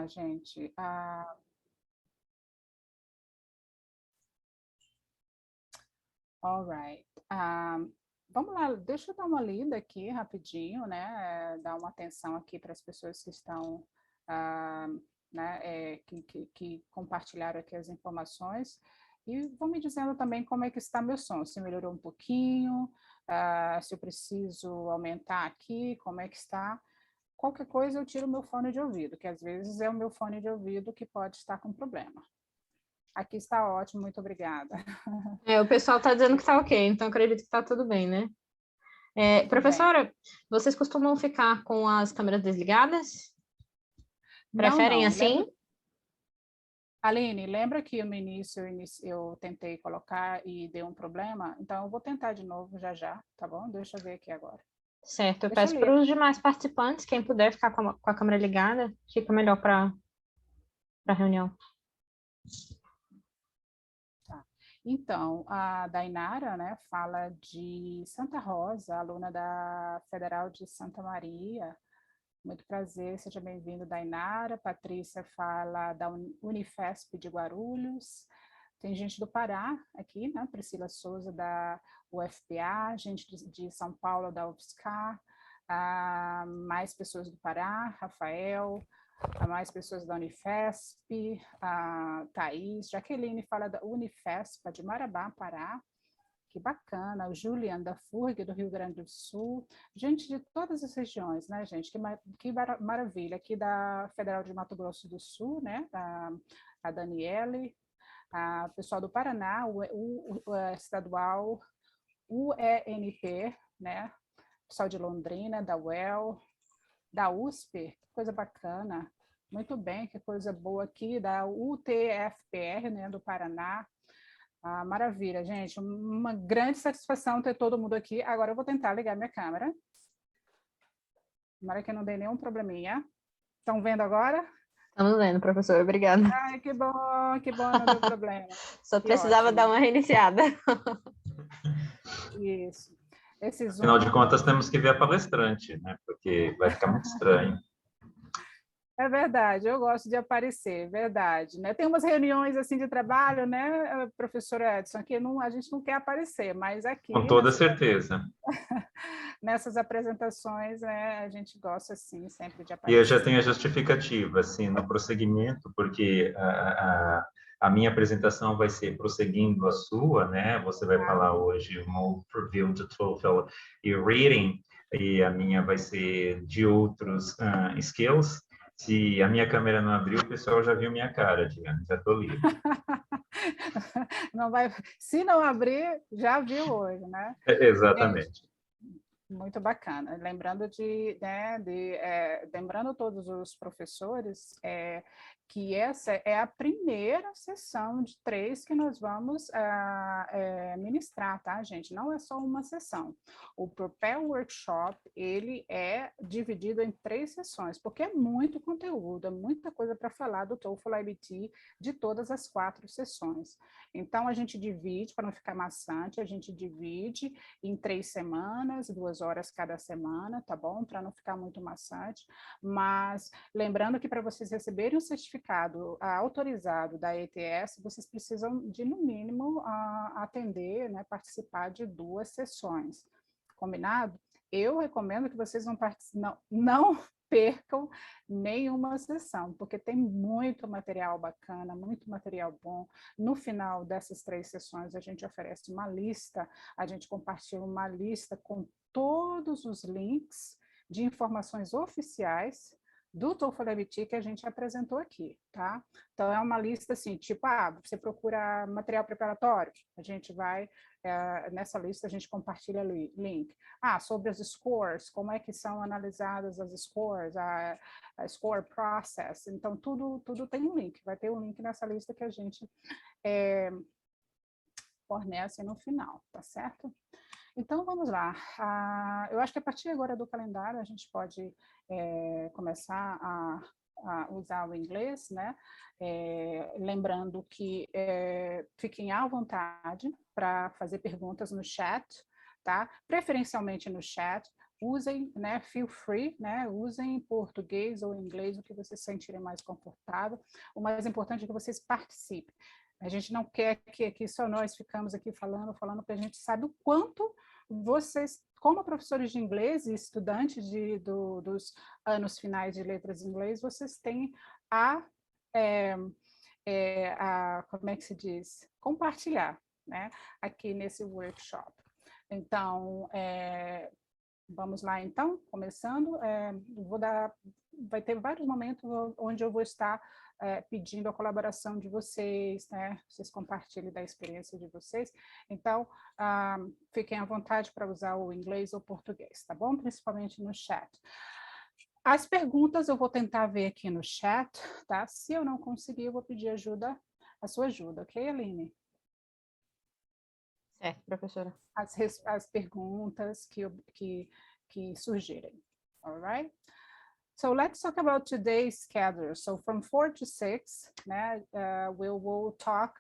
gente. All right. Vamos lá, deixa eu dar uma lida aqui rapidinho, né? Dar uma atenção aqui para as pessoas que estão, né, que compartilharam aqui as informações. E vão me dizendo também como é que está meu som, se melhorou um pouquinho, se eu preciso aumentar aqui, como é que está. Qualquer coisa eu tiro o meu fone de ouvido, que às vezes é o meu fone de ouvido que pode estar com problema. Aqui está ótimo, muito obrigada. O pessoal está dizendo que está ok, então acredito que está tudo bem, né? Professora, vocês costumam ficar com as câmeras desligadas? Preferem Não. assim? Aline, lembra que no início eu tentei colocar e deu um problema? Então, eu vou tentar de novo já, tá bom? Deixa eu ver aqui agora. Certo, eu Deixa eu peço ler. para os demais participantes, quem puder ficar com a câmera ligada, fica melhor para a reunião. Tá. Então, a Dainara, né, fala de Santa Rosa, aluna da Federal de Santa Maria. Muito prazer, seja bem-vindo, Dainara. Patrícia fala da Unifesp de Guarulhos. Tem gente do Pará aqui, né? Priscila Souza, da UFPA, gente de São Paulo, da UFSCar, mais pessoas do Pará, Rafael, mais pessoas da Unifesp, a Thaís, Jaqueline fala da Unifesp, de Marabá, Pará. Que bacana, o Julian da FURG, do Rio Grande do Sul, gente de todas as regiões, né, gente? Que maravilha, aqui da Federal de Mato Grosso do Sul, né, a Daniele, a pessoal do Paraná, o estadual, UENP, né, pessoal de Londrina, da UEL, da USP, que coisa bacana, muito bem, que coisa boa aqui, da UTFPR, né, do Paraná. Maravilha, gente. Uma grande satisfação ter todo mundo aqui. Agora eu vou tentar ligar minha câmera. Tomara que não dê nenhum probleminha. Estão vendo agora? Estamos vendo, professora, obrigada. Ai, que bom, não deu problema. Só Que precisava dar ótimo. uma reiniciada. Isso. Esse Afinal de Zoom... contas, temos que ver a palestrante, né? Porque vai ficar muito estranho. É verdade, eu gosto de aparecer, verdade, né? Tem umas reuniões assim de trabalho, né, professor Edson, que a gente não quer aparecer, mas aqui Com toda certeza. nessas apresentações, né, a gente gosta assim sempre de E aparecer. eu já tenho a justificativa, assim, no prosseguimento, porque a minha apresentação vai ser prosseguindo a sua, né? Você vai falar hoje um overview do TOEFL e reading, e a minha vai ser de outros skills. Se a minha câmera não abriu, o pessoal já viu minha cara, digamos, já estou livre. Não vai, se não abrir, já viu hoje, né? Exatamente. Gente, muito bacana. Lembrando lembrando todos os professores que essa é a primeira sessão de 3 que nós vamos ministrar, tá, gente? Não é só uma sessão. O PROPELL Workshop, ele é dividido em 3 sessões, porque é muito conteúdo, é muita coisa para falar do TOEFL iBT de todas as 4 sessões. Então, a gente divide, para não ficar maçante, a gente divide em 3 semanas, 2 horas cada semana, tá bom? Para não ficar muito maçante. Mas, lembrando que para vocês receberem o certificado autorizado da ETS, vocês precisam de, no mínimo, atender, né, participar de 2 sessões. Combinado? Eu recomendo que vocês não percam nenhuma sessão, porque tem muito material bacana, muito material bom. No final dessas 3 sessões, a gente oferece uma lista, a gente compartilha uma lista com todos os links de informações oficiais do TOEFL iBT que a gente apresentou aqui, tá? Então, é uma lista assim, tipo, você procura material preparatório, a gente vai, nessa lista a gente compartilha link. Sobre as scores, como é que são analisadas as scores, a score process, então tudo tem um link, vai ter um link nessa lista que a gente fornece no final, tá certo? Então, vamos lá. Eu acho que a partir agora do calendário a gente pode começar a usar o inglês, né? Lembrando que fiquem à vontade para fazer perguntas no chat, tá? Preferencialmente no chat, usem, né, feel free, né, usem português ou inglês, o que vocês se sentirem mais confortável. O mais importante é que vocês participem. A gente não quer que aqui só nós ficamos aqui falando, porque a gente sabe o quanto vocês, como professores de inglês e estudantes dos anos finais de letras em inglês, vocês têm como é que se diz? Compartilhar, né, aqui nesse workshop. Então, vamos lá, então, começando. Vai ter vários momentos onde eu vou estar pedindo a colaboração de vocês, né? Vocês compartilhem da experiência de vocês. Então, fiquem à vontade para usar o inglês ou português, tá bom? Principalmente no chat. As perguntas eu vou tentar ver aqui no chat, tá? Se eu não conseguir, eu vou pedir a sua ajuda, ok, Aline? Certo, professora. As perguntas que surgirem, all right? So let's talk about today's schedule. So from 4 to 6, we will talk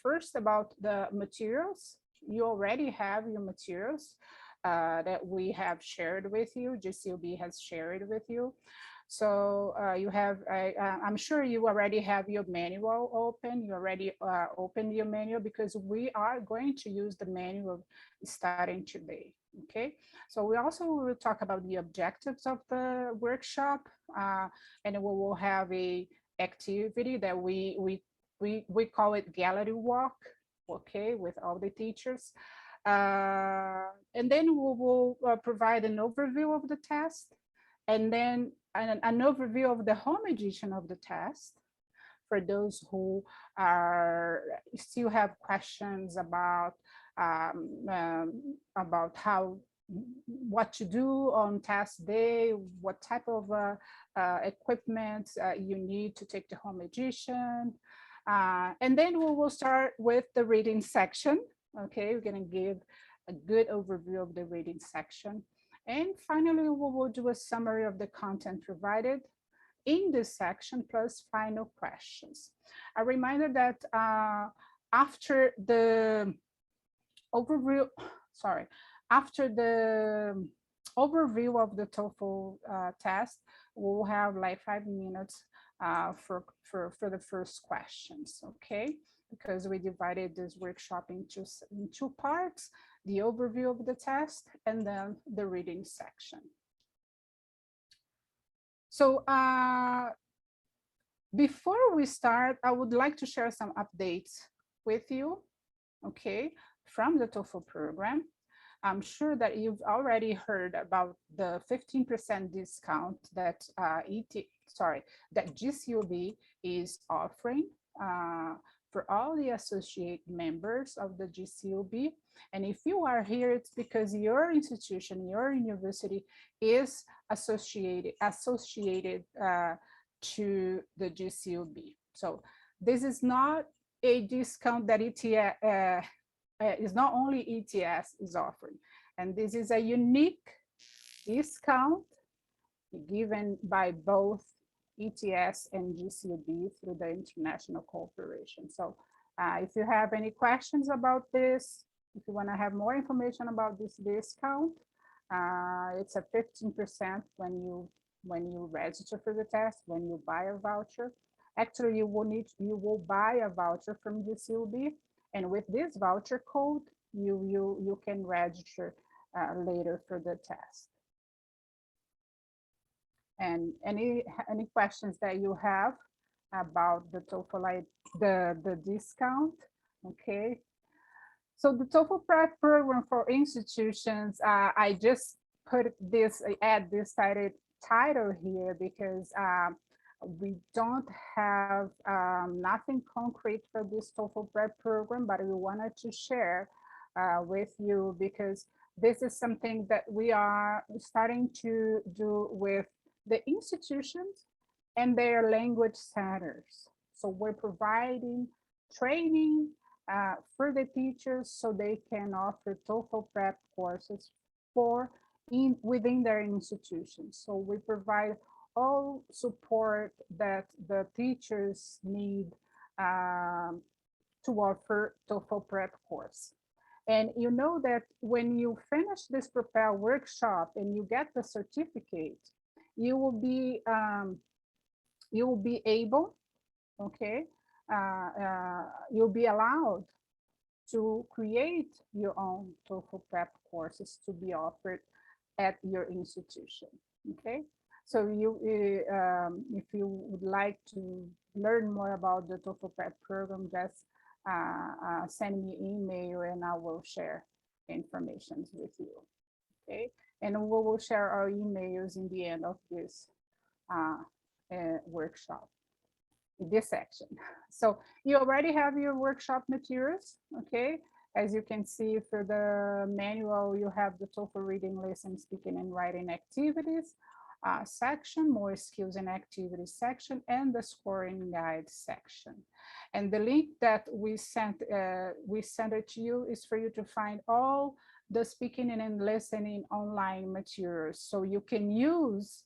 first about the materials. You already have your materials that we have shared with you, GCLB has shared with you. So you have, I'm sure you already have your manual open. You already opened your manual because we are going to use the manual starting today. Okay, so we also will talk about the objectives of the workshop, and we will have a activity that we call it gallery walk. Okay, with all the teachers, and then we will provide an overview of the test, and then an overview of the home edition of the test for those who still have questions about what to do on test day, what type of equipment you need to take the home edition. And then we will start with the reading section. Okay, we're going to give a good overview of the reading section. And finally, we will do a summary of the content provided in this section, plus final questions. A reminder that after the overview of the TOEFL test, we'll have like 5 minutes for the first questions, okay? Because we divided this workshop in two parts, the overview of the test and then the reading section. So before we start, I would like to share some updates with you, okay, from the TOEFL program. I'm sure that you've already heard about the 15% discount that that GCLB is offering for all the associate members of the GCLB. And if you are here, it's because your institution, your university is associated to the GCLB. So this is not a discount that is not only ETS is offering. And this is a unique discount given by both ETS and GCLB through the international cooperation. So if you have any questions about this, if you want to have more information about this discount, it's a 15% when you register for the test, when you buy a voucher. Actually, you will buy a voucher from GCLB, and with this voucher code, you can register later for the test. And any questions that you have about the TOEFL, the discount, okay? So the TOEFL prep program for institutions, I just add this title here because we don't have nothing concrete for this TOEFL prep program, but we wanted to share with you because this is something that we are starting to do with the institutions and their language centers. So we're providing training for the teachers so they can offer TOEFL prep courses within their institutions. So we provide all support that the teachers need to offer TOEFL prep course. And you know that when you finish this PROPELL workshop and you get the certificate, you will be able, okay, you'll be allowed to create your own TOEFL prep courses to be offered at your institution. Okay, so if you would like to learn more about the TOEFL prep program, just send me an email and I will share information with you. Okay, and we will share our emails in the end of this workshop, this section. So you already have your workshop materials, okay? As you can see for the manual, you have the TOEFL reading, listening, speaking, and writing activities section, more skills and activities section, and the scoring guide section. And the link that we sent it to you is for you to find all the speaking and listening online materials. So you can use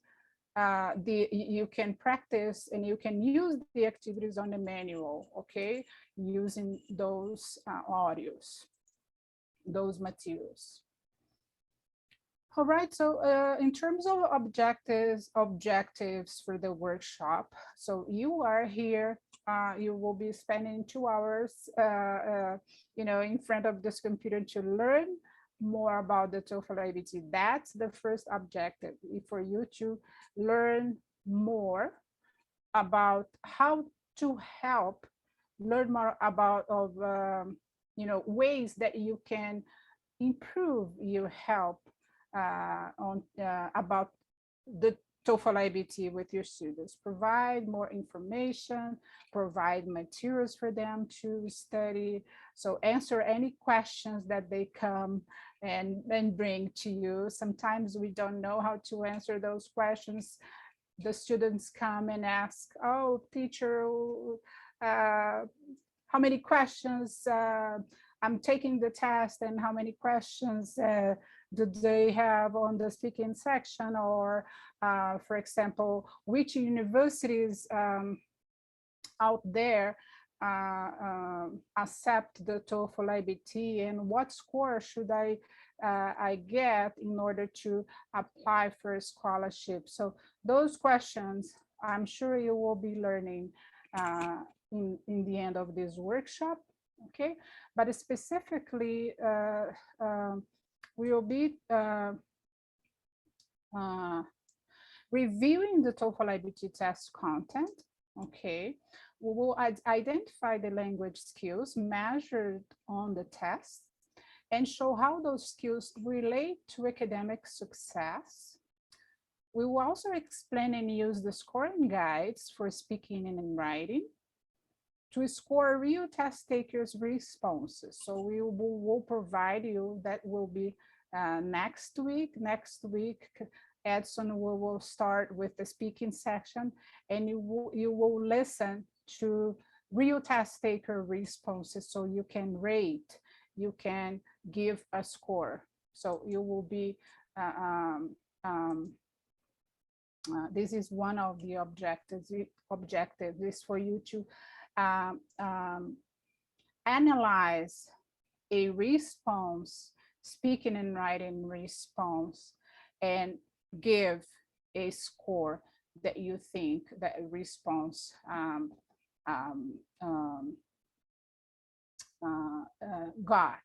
you can practice and you can use the activities on the manual, okay, using those audios, those materials. All right, so in terms of objectives for the workshop, so you are here, you will be spending 2 hours, in front of this computer to learn more about the TOEFL iBT. That's the first objective, for you to learn more about how to help, learn more about ways that you can improve your help about the TOEFL iBT with your students. Provide more information, provide materials for them to study. So answer any questions that they come and bring to you. Sometimes we don't know how to answer those questions. The students come and ask, oh, teacher, how many questions I'm taking the test, and how many questions do they have on the speaking section? Or for example, which universities out there accept the TOEFL iBT, and what score should I get in order to apply for a scholarship? So those questions, I'm sure you will be learning in the end of this workshop, okay? But specifically, we will be reviewing the TOEFL iBT test content, okay? We will identify the language skills measured on the test and show how those skills relate to academic success. We will also explain and use the scoring guides for speaking and writing to score real test takers' responses. So we will provide you, that will be next week. Next week, Edson will start with the speaking section, and you will listen to real test taker responses, so you can rate, you can give a score. So you will be, this is one of the objectives is for you to analyze a response, speaking and writing response, and give a score that you think that response got,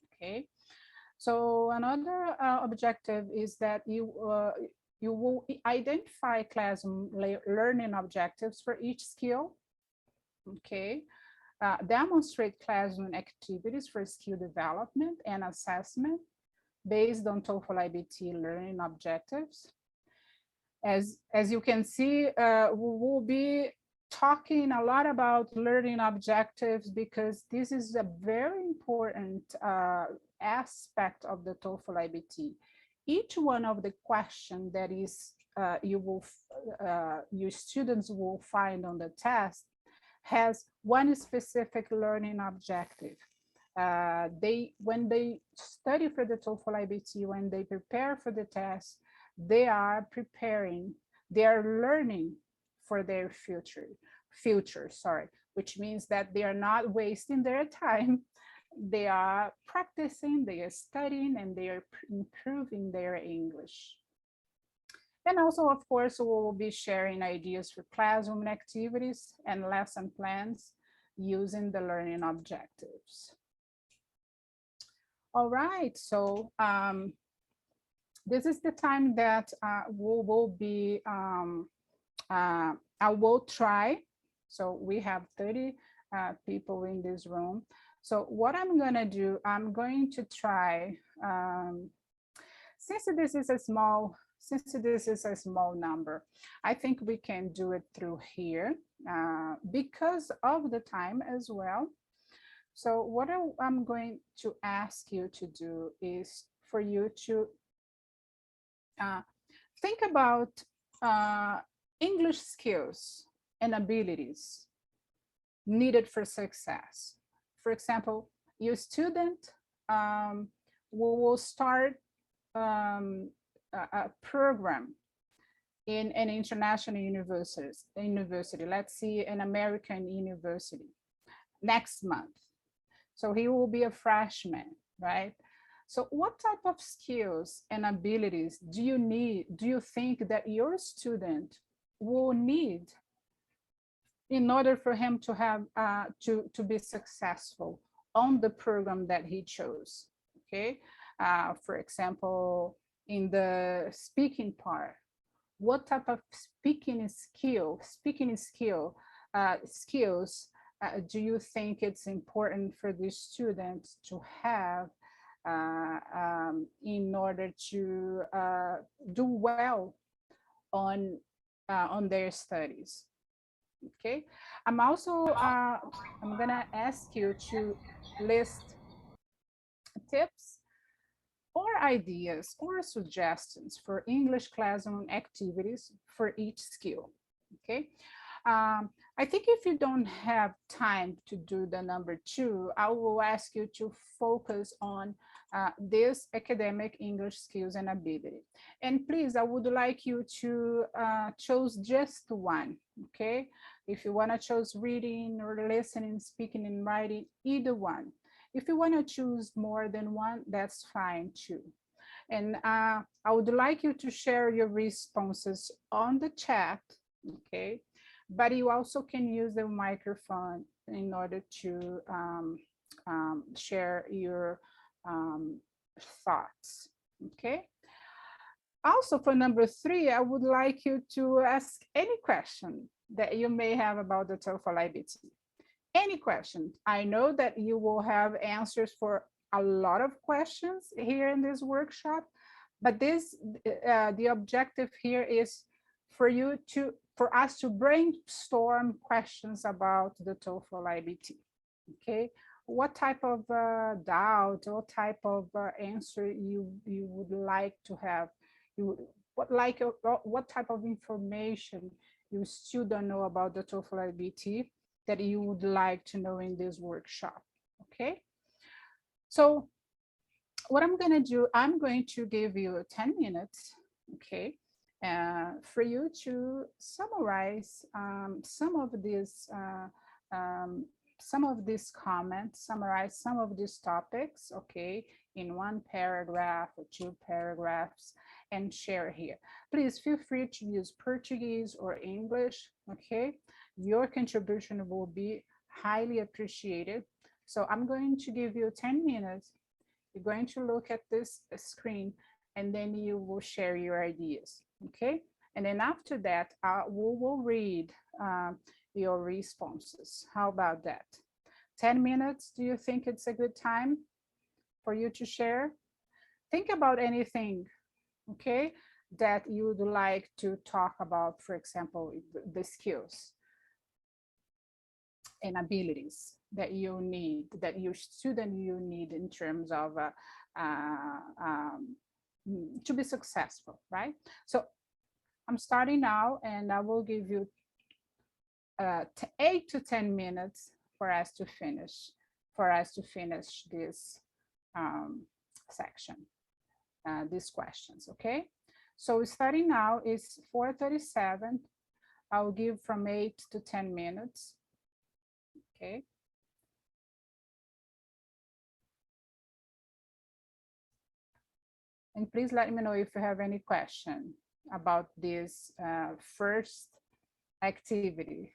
okay? So another objective is that you will identify classroom learning objectives for each skill, okay? Demonstrate classroom activities for skill development and assessment based on TOEFL iBT learning objectives. As you can see, we will be talking a lot about learning objectives, because this is a very important aspect of the TOEFL iBT. Each one of the questions that is your students will find on the test has one specific learning objective. When they study for the TOEFL iBT, when they prepare for the test, they are learning for their future, which means that they are not wasting their time they are practicing, they are studying, and they are improving their English. And also, of course, we will be sharing ideas for classroom activities and lesson plans using the learning objectives. All right, so this is the time that we will be, I will try. So we have 30 people in this room. So what I'm gonna do, I'm going to try, since this is a small number, I think we can do it through here because of the time as well. So what I'm going to ask you to do is for you to think about English skills and abilities needed for success. For example, your student will start a program in an international university, let's see, an American university next month. So he will be a freshman, right? So what type of skills and abilities do you think that your student will need in order for him to have to be successful on the program that he chose? Okay, for example, in the speaking part, what type of skills do you think it's important for the students to have in order to do well on their studies? Okay, I'm also I'm gonna ask you to list tips or ideas or suggestions for English classroom activities for each skill. Okay, I think if you don't have time to do the number 2, I will ask you to focus on this academic English skills and ability. And please, I would like you to choose just one, okay? If you wanna choose reading or listening, speaking and writing, either one. If you wanna choose more than one, that's fine too. And I would like you to share your responses on the chat, okay? But you also can use the microphone in order to share your thoughts, okay? Also for number 3, I would like you to ask any question that you may have about the TOEFL iBT. Any question. I know that you will have answers for a lot of questions here in this workshop, but the objective here is for us to brainstorm questions about the TOEFL iBT. Okay, what type of doubt, what type of answer you would like to have? What type of information you still don't know about the TOEFL iBT that you would like to know in this workshop? Okay, so what I'm going to do, I'm going to give you 10 minutes, okay, for you to summarize some of these comments, summarize some of these topics, okay, in 1 paragraph or 2 paragraphs, and share here. Please feel free to use Portuguese or English, okay? Your contribution will be highly appreciated. So I'm going to give you 10 minutes. You're going to look at this screen and then you will share your ideas, okay? And then after that, we will read your responses. How about that? 10 minutes, do you think it's a good time for you to share? Think about anything, okay, that you would like to talk about, for example, the skills and abilities that you need, that your student you need in terms of to be successful, right? So I'm starting now and I will give you 8 to 10 minutes for us to finish this section, these questions, okay? So starting now is 4:37. I'll give from 8 to 10 minutes, okay? And please let me know if you have any question about this first activity.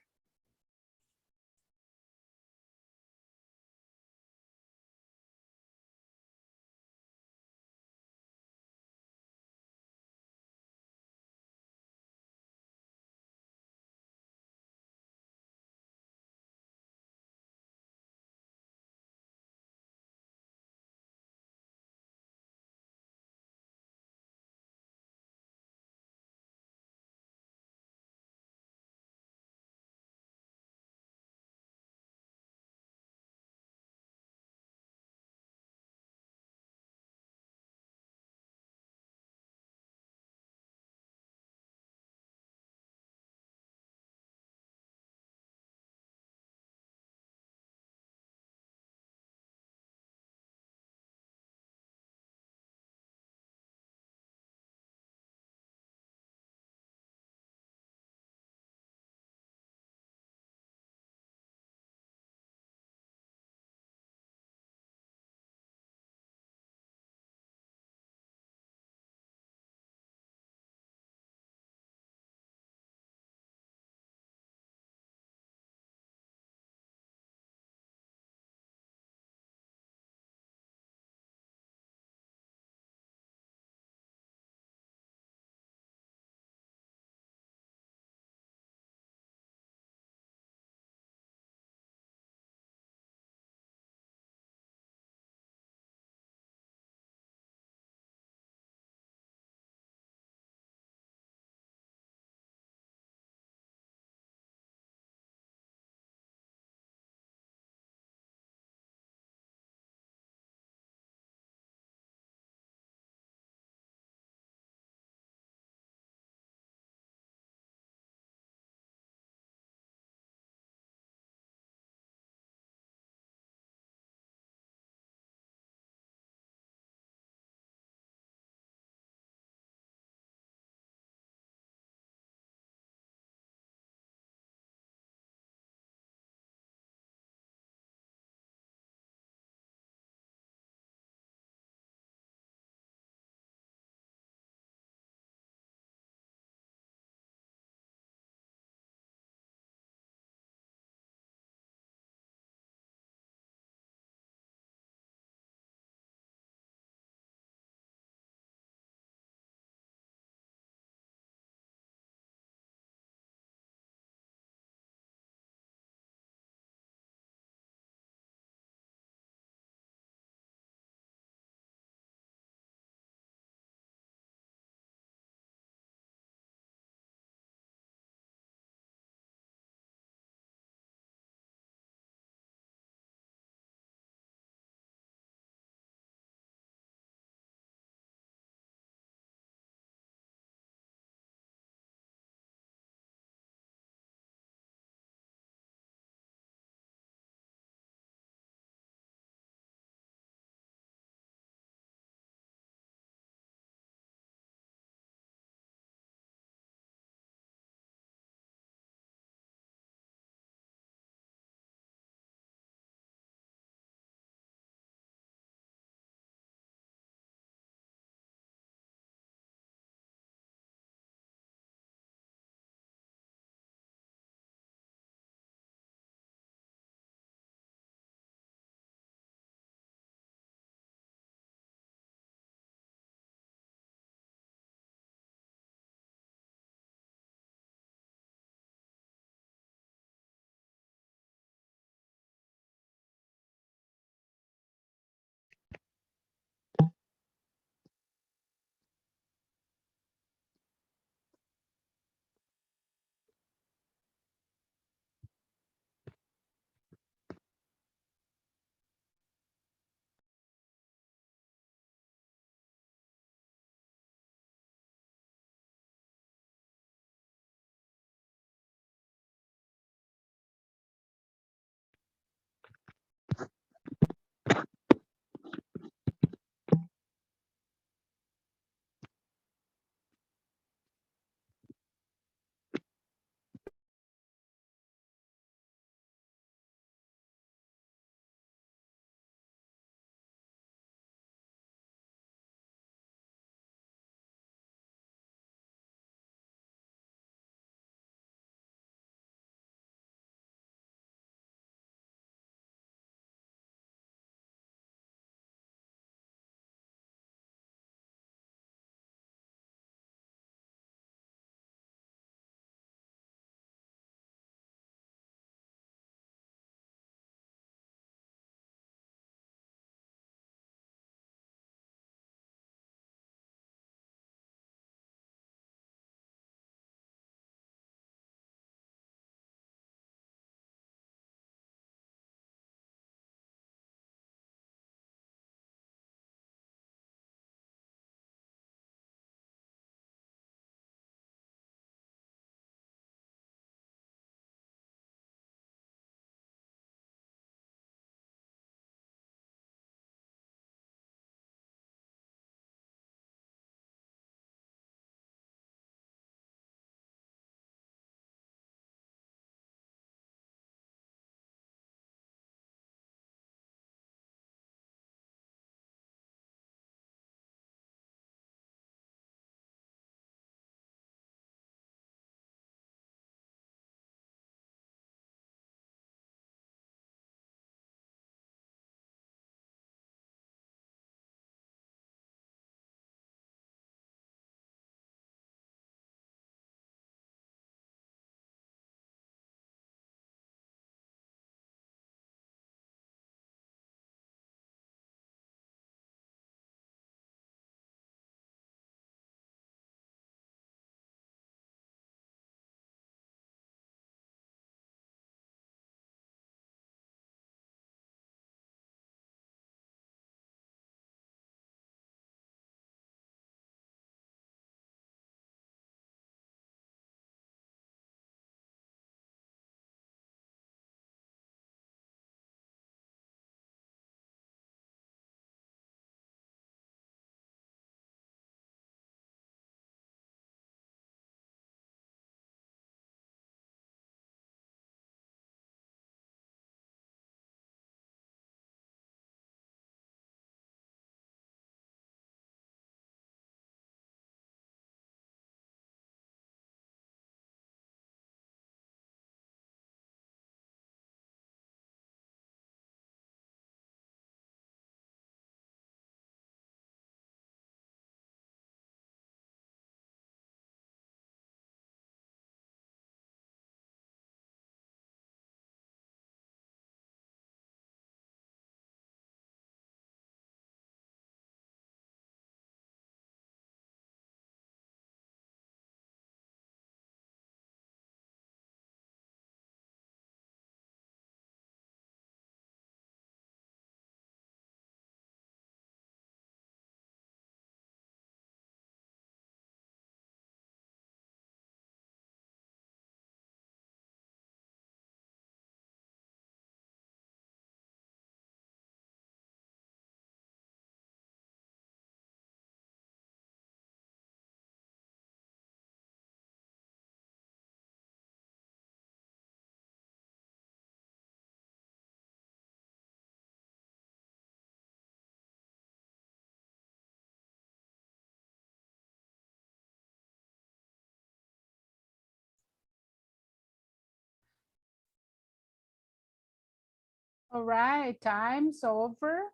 All right, time's over.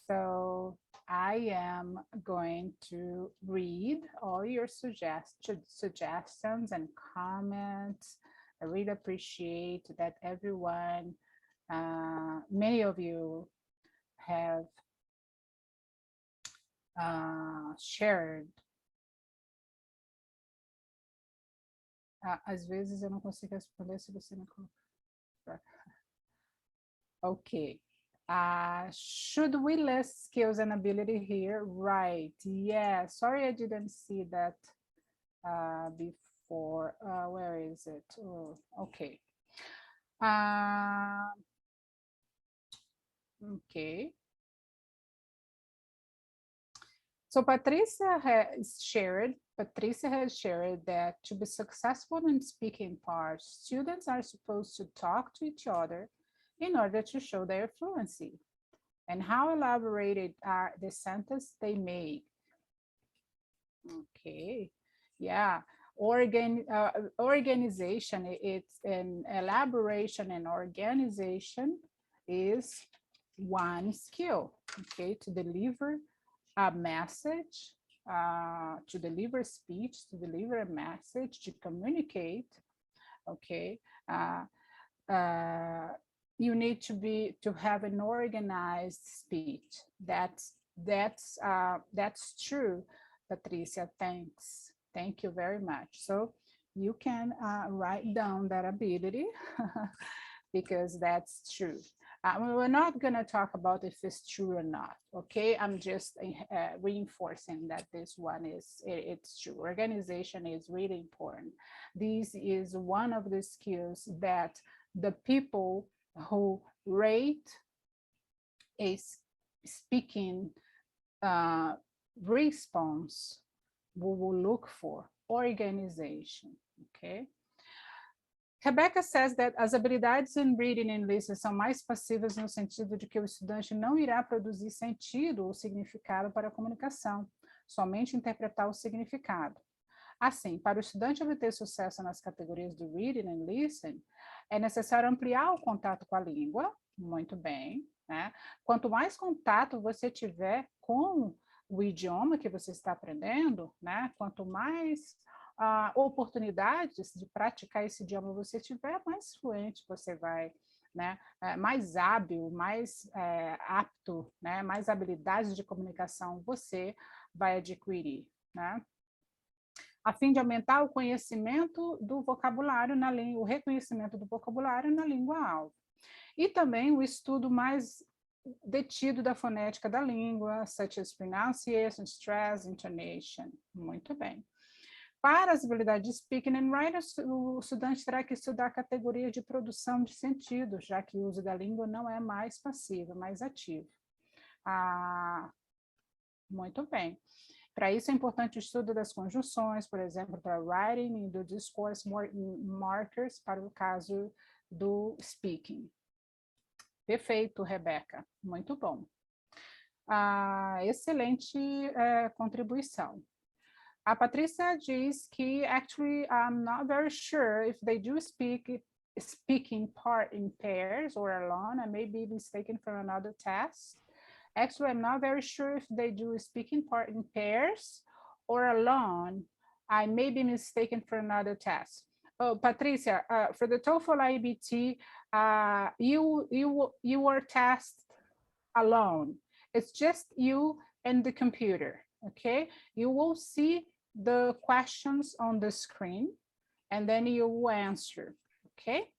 So I am going to read all your suggestions and comments. I really appreciate that everyone, many of you have shared. Às vezes eu não consigo responder se você não colocar. Okay. Should we list skills and ability here? Right. Yeah. Sorry, I didn't see that before. Where is it? Oh, okay. Okay. So Patricia has shared that to be successful in speaking part, students are supposed to talk to each other in order to show their fluency. And how elaborated are the sentences they make? Okay, yeah. Organization, it's an elaboration and organization is one skill, okay, to deliver a message, to deliver speech, to deliver a message, to communicate, okay. You need to have an organized speech. That's true, Patricia. Thanks. Thank you very much. So you can write down that ability because that's true. We're not going to talk about if it's true or not. Okay, I'm just reinforcing that this one it's true. Organization is really important. This is one of the skills that the people who rate a speaking response will look for. Organization, okay? Rebecca says that as habilidades em reading and listening são mais passivas no sentido de que o estudante não irá produzir sentido ou significado para a comunicação, somente interpretar o significado. Assim, para o estudante obter sucesso nas categorias do reading and listening, é necessário ampliar o contato com a língua, muito bem, né? Quanto mais contato você tiver com o idioma que você está aprendendo, né? Quanto mais oportunidades de praticar esse idioma você tiver, mais fluente você vai, né? Mais hábil, mais apto, né? Mais habilidades de comunicação você vai adquirir, né? A fim de aumentar o conhecimento do vocabulário na língua, o reconhecimento do vocabulário na língua-alvo. E também o estudo mais detido da fonética da língua, such as pronunciation, stress, intonation. Muito bem. Para as habilidades de speaking and writing, o estudante terá que estudar a categoria de produção de sentido, já que o uso da língua não é mais passivo, mais ativo. Muito bem. Para isso é importante o estudo das conjunções, por exemplo, para writing e do discourse markers para o caso do speaking. Perfeito, Rebeca. Muito bom. Excelente contribuição. A Patrícia diz que, actually, I'm not very sure if they do speaking part in pairs or alone. I may be mistaken from another test. Actually, I'm not very sure if they do speaking part in pairs or alone. I may be mistaken for another test. Oh, Patricia, for the TOEFL iBT, you were tested alone. It's just you and the computer, okay? You will see the questions on the screen and then you will answer, okay?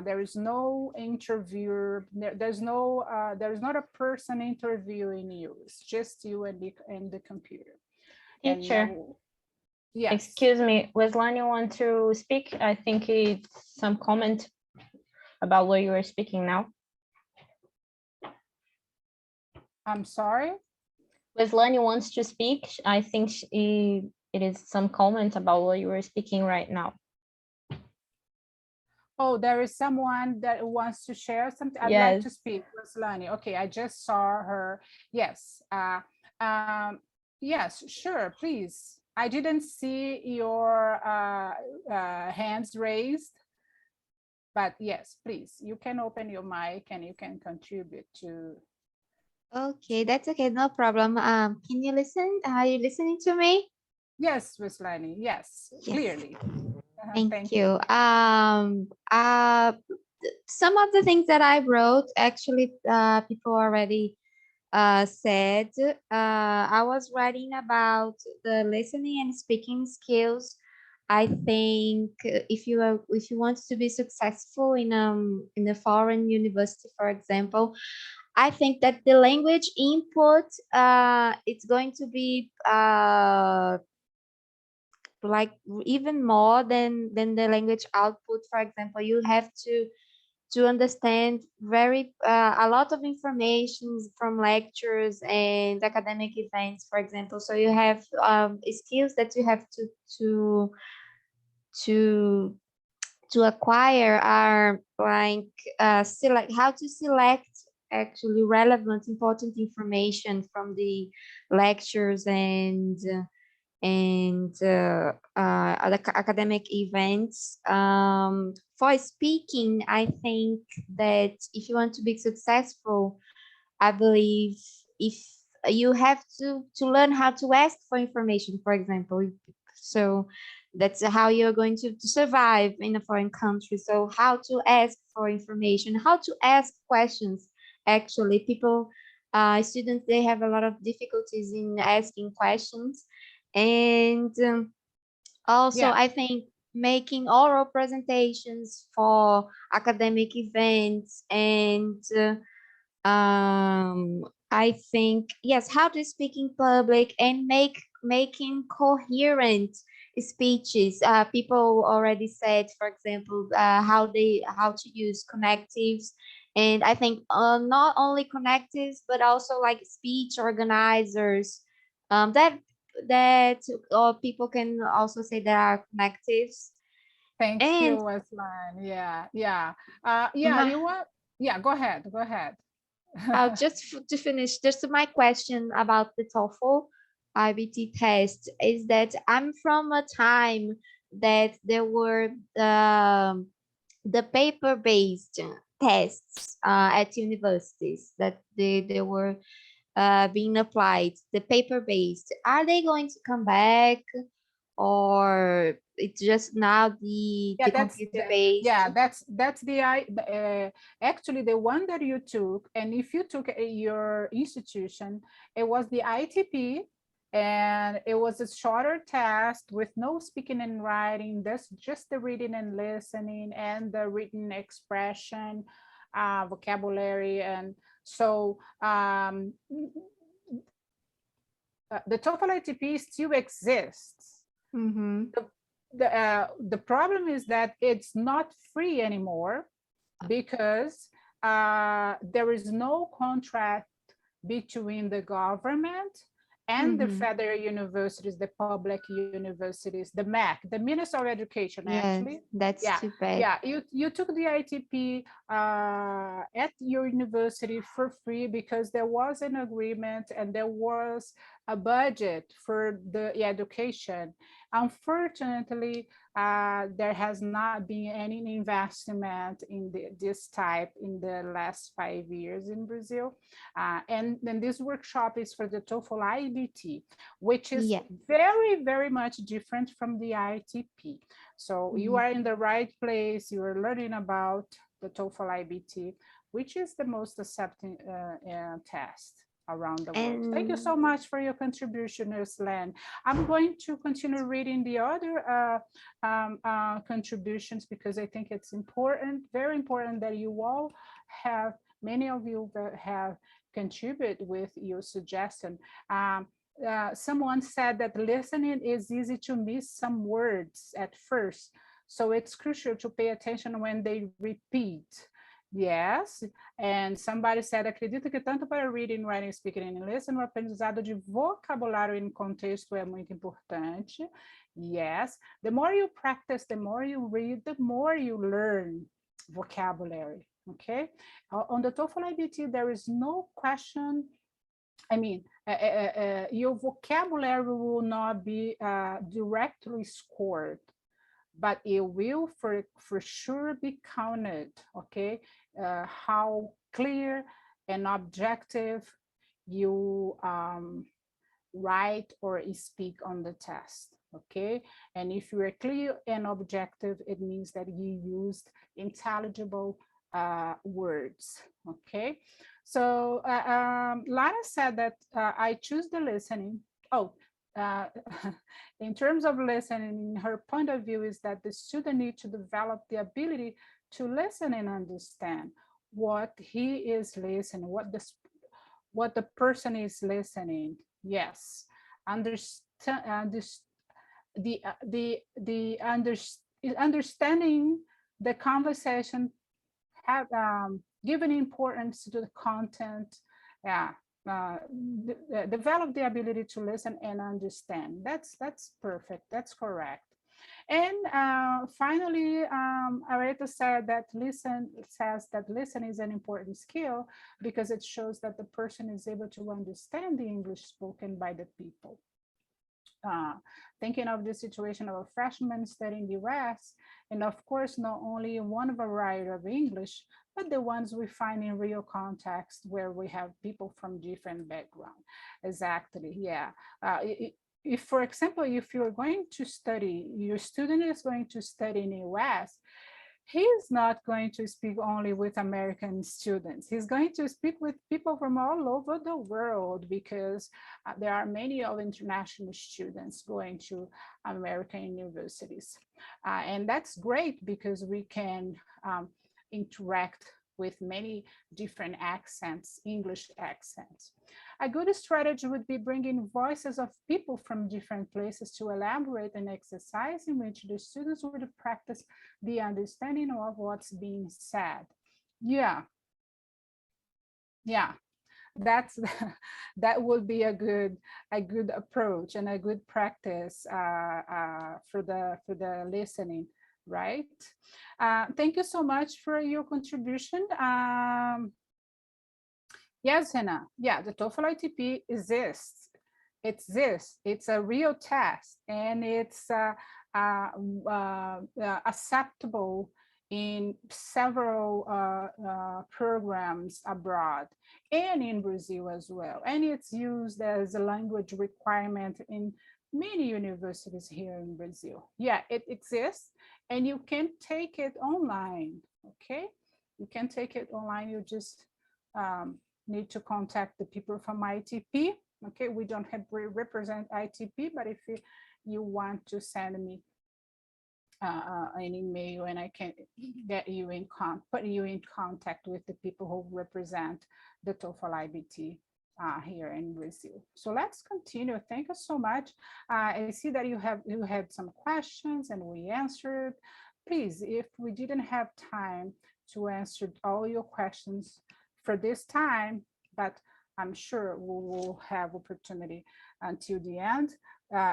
There is no interviewer, there is not a person interviewing you. It's just you and the computer. Teacher, yes. Excuse me, Weslani want to speak? I think it's some comment about what you are speaking now. I'm sorry? Weslani wants to speak. I think it is some comment about what you were speaking right now. Oh, there is someone that wants to share something. I'd Yes. like to speak, Weslani. Okay, I just saw her. Yes. Yes, sure, please. I didn't see your hands raised. But yes, please, you can open your mic and you can contribute to. Okay, that's okay, no problem. Can you listen? Are you listening to me? Yes, Ruslani, yes, Yes. clearly. Thank you. Some of the things that I wrote, actually, people already said. I was writing about the listening and speaking skills. I think if you want to be successful in a foreign university, for example, I think that the language input it's going to be like even more than the language output. For example, you have to understand very a lot of information from lectures and academic events, for example. So you have skills that you have to to acquire are like select how to select actually relevant important information from the lectures and other academic events. For speaking, I think that if you want to be successful, I believe if you have to learn how to ask for information, for example. So that's how you're going to survive in a foreign country. So how to ask for information, how to ask questions. Actually, people, students, they have a lot of difficulties in asking questions. And also, Yeah, I think making oral presentations for academic events and I think, yes, how to speak in public and making coherent speeches. People already said, for example, how to use connectives, and I think not only connectives but also like speech organizers. That people can also say there are connectives. thank you, And Westline. Yeah, yeah. Yeah, my, you want, yeah, go ahead, go ahead. to finish, just my question about the TOEFL IBT test is that I'm from a time that there were the paper-based tests at universities that they were being applied. The paper-based, are they going to come back, or it's just now Yeah, the computer-based? yeah, that's the actually the one that you took, and if you took your institution, it was the ITP, and it was a shorter test with no speaking and writing. That's just the reading and listening and the written expression, vocabulary, and so the TOEFL ITP still exists. Mm-hmm. The problem is that it's not free anymore because there is no contract between the government and the Mm-hmm. federal universities, the public universities, the MAC, the Minister of Education, Yes, actually. that's Yeah, too bad. yeah. You took the ITP at your university for free because there was an agreement and there was a budget for the education. Unfortunately, there has not been any investment in this type in the last 5 years in Brazil. And then this workshop is for the TOEFL iBT, which is Yeah. very, very much different from the ITP. So you Mhm. are in the right place. You are learning about the TOEFL iBT, which is the most accepting test around the world. Thank you so And much for your contribution, Ruslan. I'm going to continue reading the other contributions because I think it's important, very important that you all have, many of you that have contributed with your suggestion. Someone said that listening is easy to miss some words at first, so it's crucial to pay attention when they repeat. Yes, and somebody said, acredito que tanto para reading, writing, speaking and listening, o aprendizado de vocabulário em contexto é muito importante. Yes, the more you practice, the more you read, the more you learn vocabulary, okay? On the TOEFL iBT, there is no question. I mean, your vocabulary will not be directly scored. but it will for sure be counted, okay? How clear and objective you write or speak on the test, okay? And if you are clear and objective, it means that you used intelligible words, okay? So Lara said that I choose the listening. Oh, in terms of listening, her point of view is that the student needs to develop the ability to listen and understand what he is listening, what the person is listening. Yes, understanding the conversation, have given importance to the content. Yeah, develop the ability to listen and understand. That's perfect. That's correct. And finally, Aretha said that listen is an important skill because it shows that the person is able to understand the English spoken by the people. Thinking of the situation of a freshman studying the US, and of course, not only one variety of English, but the ones we find in real context where we have people from different backgrounds. Exactly, yeah. If, for example, if you're going to study, your student is going to study in the US, he's not going to speak only with American students. He's going to speak with people from all over the world because there are many of international students going to American universities. And that's great because we can interact with many different accents, English accents. A good strategy would be bringing voices of people from different places to elaborate an exercise in which the students would practice the understanding of what's being said. Yeah, that would be a good approach and a good practice for the listening, right? Thank you so much for your contribution. Yes, Hannah. Yeah, the TOEFL ITP exists. It exists. It's a real test, and it's acceptable in several programs abroad and in Brazil as well. And it's used as a language requirement in many universities here in Brazil. Yeah, it exists, and you can take it online, okay? You can take it online. You just need to contact the people from ITP. Okay, we don't have represent ITP, but if you want to send me an email, and I can get you put you in contact with the people who represent the TOEFL iBT here in Brazil. So let's continue. Thank you so much. I see that you had some questions and we answered. Please, if we didn't have time to answer all your questions for this time, but I'm sure we will have opportunity until the end.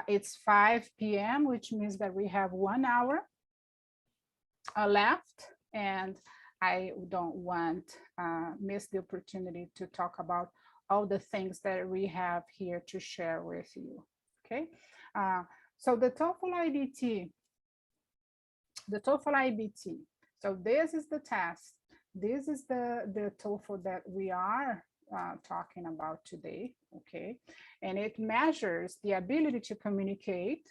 It's 5 p.m., which means that we have 1 hour left, and I don't want miss the opportunity to talk about all the things that we have here to share with you. Okay, so the TOEFL iBT. So this is the test. This is the TOEFL that we are talking about today, okay? And it measures the ability to communicate.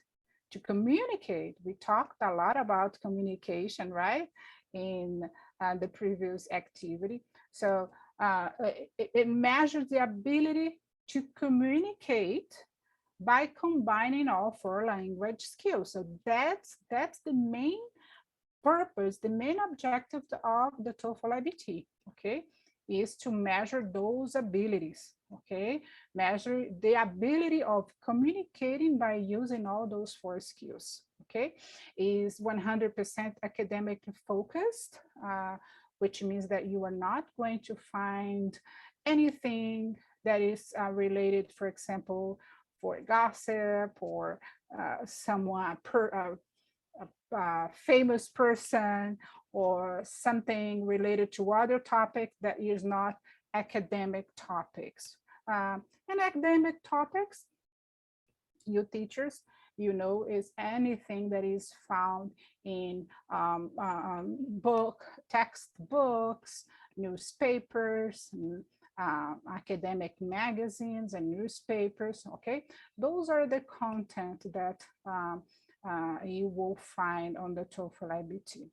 We talked a lot about communication, right? In the previous activity. So it measures the ability to communicate by combining all 4 language skills. So that's the main purpose, the main objective of the TOEFL iBT, okay, is to measure those abilities, okay? Measure the ability of communicating by using all those 4 skills, okay? Is 100% academically focused, which means that you are not going to find anything that is related, for example, for gossip or someone famous person or something related to other topic that is not academic topics. And academic topics, you teachers, you know, is anything that is found in textbooks, newspapers, academic magazines and newspapers, okay? Those are the content that you will find on the TOEFL iBT.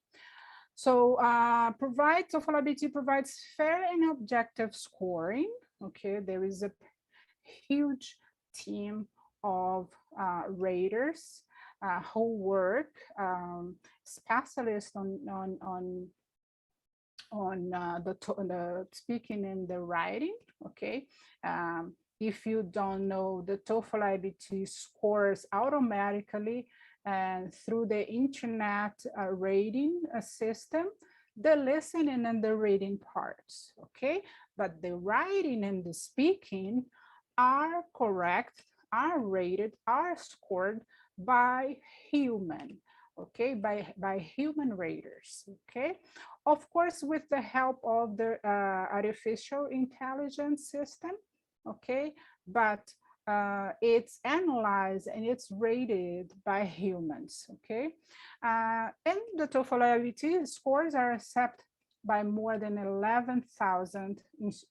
So TOEFL iBT provides fair and objective scoring, okay? There is a huge team of raters who work, specialists on the speaking and the writing, okay? If you don't know, the TOEFL iBT scores automatically and through the internet rating system, the listening and the reading parts, okay? But the writing and the speaking are correct, are rated, are scored by human, okay, by human raters, okay? Of course, with the help of the artificial intelligence system, okay, but it's analyzed and it's rated by humans, okay? And the TOEFL iBT scores are accepted by more than 11,000,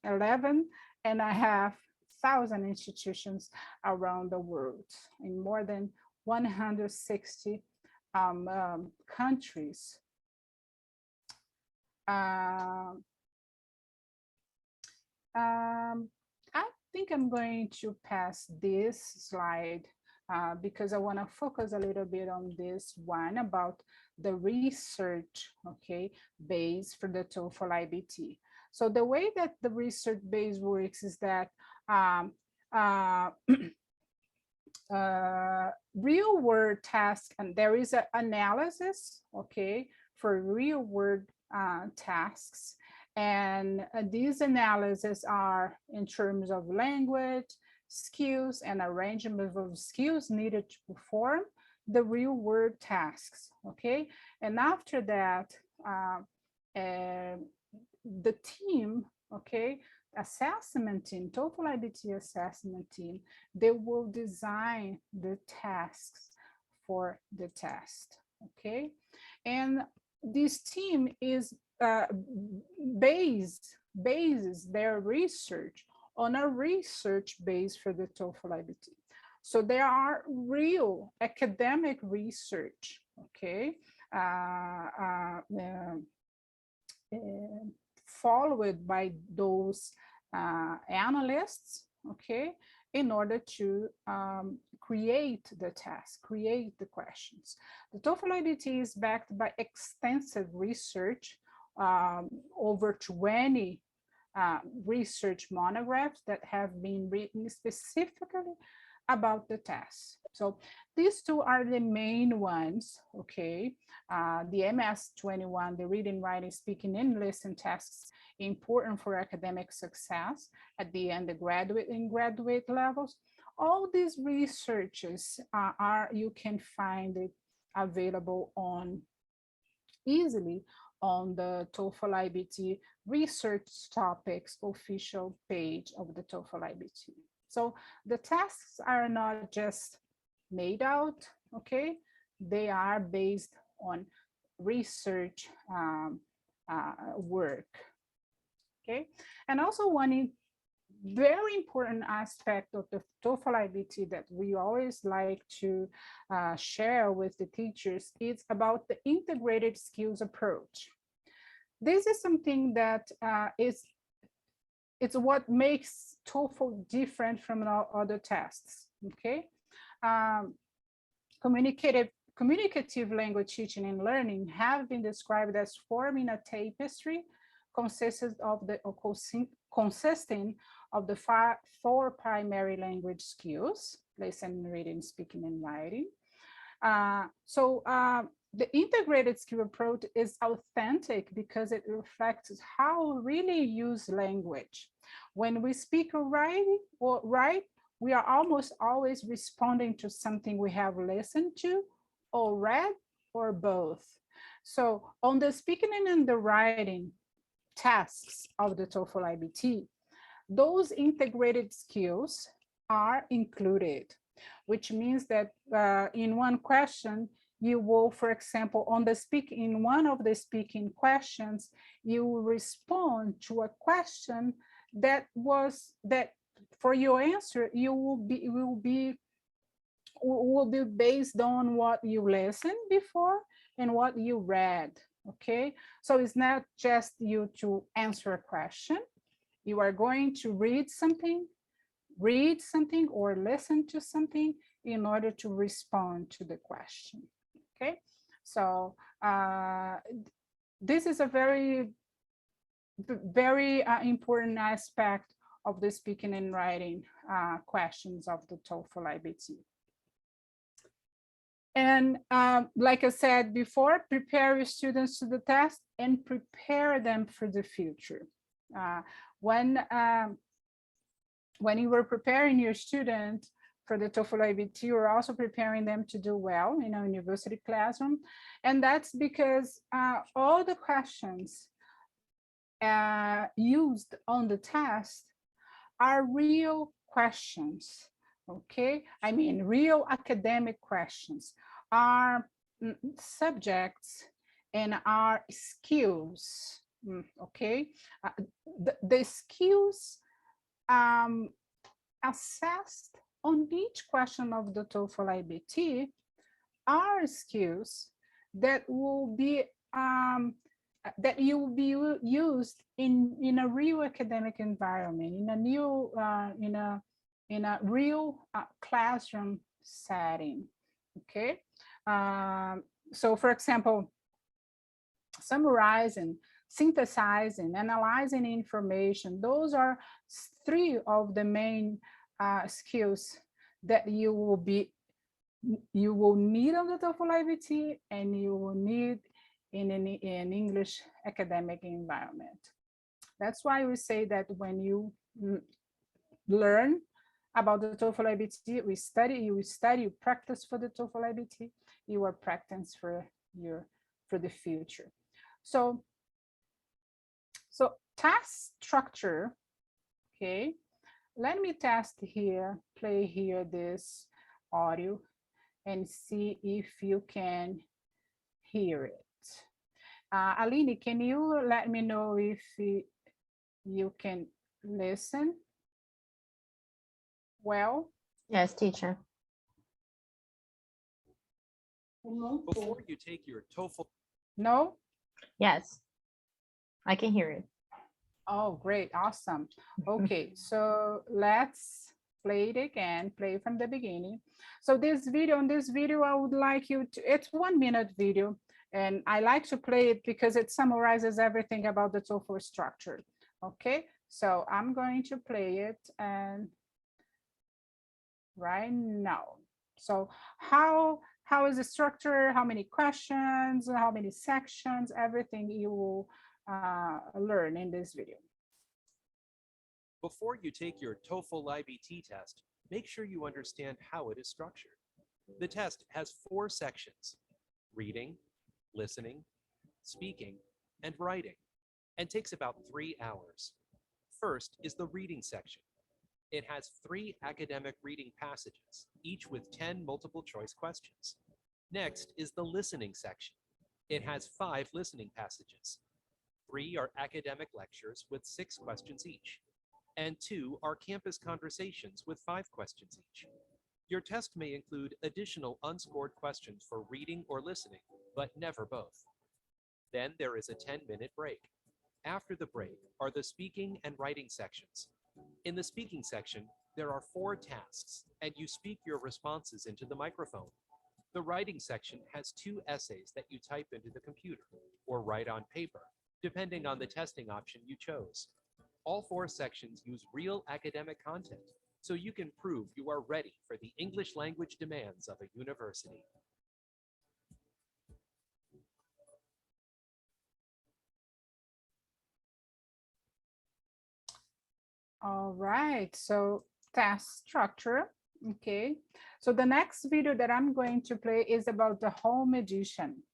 11,500 institutions around the world in more than 160 countries. I think I'm going to pass this slide because I want to focus a little bit on this one about the research, okay, base for the TOEFL iBT. So the way that the research base works is that real world tasks, and there is an analysis, okay, for real world tasks. And these analyses are in terms of language, skills, and arrangement of skills needed to perform the real world tasks, okay? And after that, the team, okay, assessment team, TOEFL iBT assessment team, they will design the tasks for the test, okay? And this team is bases their research on a research base for the TOEFL iBT. So there are real academic research, okay, followed by those analysts, okay, in order to create the task, create the questions. The TOEFL iBT is backed by extensive research, over 20 research monographs that have been written specifically about the test. So these two are the main ones, okay? The MS-21, the reading, writing, speaking, and listening tests, important for academic success at the end, the graduate and graduate levels. All these researches you can find it available on easily on the TOEFL iBT research topics official page of the TOEFL iBT. So the tasks are not just made out, okay? They are based on research work, okay? And also one very important aspect of the TOEFL iBT that we always like to share with the teachers is about the integrated skills approach. This is something that it's what makes TOEFL different from other tests, okay? Communicative language teaching and learning have been described as forming a tapestry consisting of the four primary language skills: listening, reading, speaking, and writing. The integrated skill approach is authentic because it reflects how we really use language. When we speak or write, we are almost always responding to something we have listened to or read or both. So on the speaking and the writing tasks of the TOEFL iBT, those integrated skills are included. which means that in one question, you will, for example, in one of the speaking questions, you will respond to a question that for your answer, you will be based on what you listened before and what you read, okay? So it's not just you to answer a question. You are going to read something or listen to something in order to respond to the question, okay? So this is a very important aspect of the speaking and writing questions of the TOEFL iBT. And like I said before, prepare your students to the test and prepare them for the future. When you were preparing your student for the TOEFL iBT, you're also preparing them to do well in a university classroom. And that's because all the questions used on the test are real questions, okay? I mean, real academic questions, are subjects and are skills, okay? The skills assessed on each question of the TOEFL iBT are skills that will be used in a real academic environment, in a real classroom setting, okay? So for example, summarizing, synthesizing, analyzing information, those are three of the main skills that you will need on the TOEFL iBT and you will need in an English academic environment. That's why we say that when you learn about the TOEFL iBT, you study, you practice for the TOEFL iBT, you are practicing for the future. So task structure, okay? Let me test here, play here this audio and see if you can hear it. Aline, can you let me know if you can listen well? Yes, teacher. Before you take your TOEFL. No? Yes, I can hear it. Oh, great, awesome. Okay, so let's play it again, play from the beginning. So in this video, I would like you to, it's 1 minute video, and I like to play it because it summarizes everything about the TOEFL structure. Okay, so I'm going to play it and right now. So how is the structure, how many questions, how many sections, everything you will learn in this video. Before you take your TOEFL iBT test, make sure you understand how it is structured. The test has 4 sections: reading, listening, speaking, and writing, and takes about 3 hours. First is the reading section. It has 3 academic reading passages, each with 10 multiple choice questions. Next is the listening section. It has 5 listening passages. 3 are academic lectures with 6 questions each, and 2 are campus conversations with 5 questions each. Your test may include additional unscored questions for reading or listening, but never both. Then there is a 10-minute break. After the break are the speaking and writing sections. In the speaking section, there are 4 tasks, and you speak your responses into the microphone. The writing section has 2 essays that you type into the computer or write on paper, depending on the testing option you chose. All 4 sections use real academic content, so you can prove you are ready for the English language demands of a university. All right, so task structure, okay. So the next video that I'm going to play is about the home edition.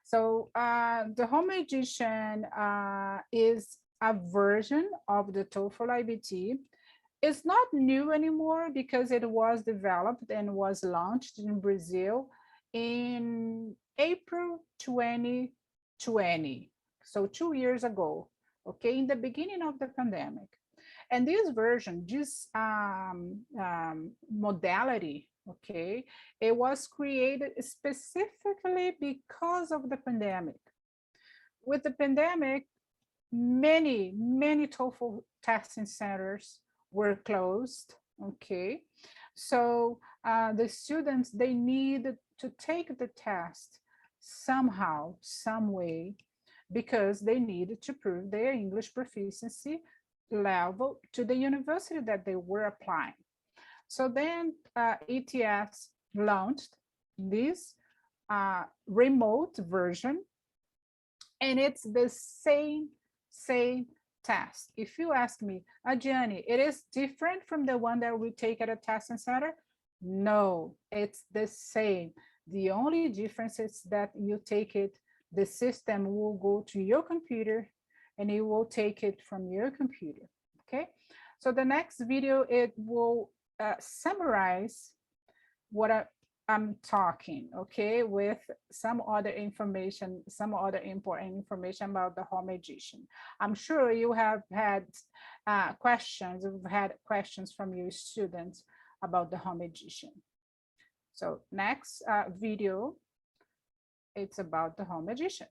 So the home edition is a version of the TOEFL iBT It's not new anymore because it was developed and was launched in Brazil in April 2020. So 2 years ago, okay, in the beginning of the pandemic. And this version, this modality, okay, it was created specifically because of the pandemic. With the pandemic, many TOEFL testing centers were closed, okay? So the students, they needed to take the test somehow, some way, because they needed to prove their English proficiency level to the university that they were applying. So then ETS launched this remote version, and it's the same test. If you ask me, Gianni, it is different from the one that we take at a testing center? No, it's the same. The only difference is that you take it, the system will go to your computer and it will take it from your computer, okay? So the next video, it will summarize what I'm talking, okay, with some other information, some other important information about the Home Edition. I'm sure you have had questions, you've had questions from your students about the Home Edition. So next video, it's about the Home Edition.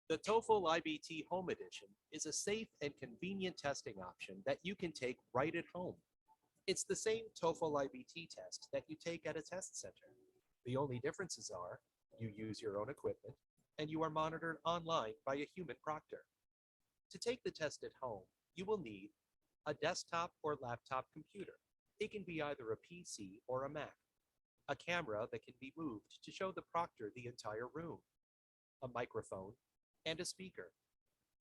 The TOEFL iBT Home Edition is a safe and convenient testing option that you can take right at home. It's the same TOEFL iBT test that you take at a test center. The only differences are you use your own equipment and you are monitored online by a human proctor. To take the test at home, you will need a desktop or laptop computer. It can be either a PC or a Mac. A camera that can be moved to show the proctor the entire room. A microphone and a speaker.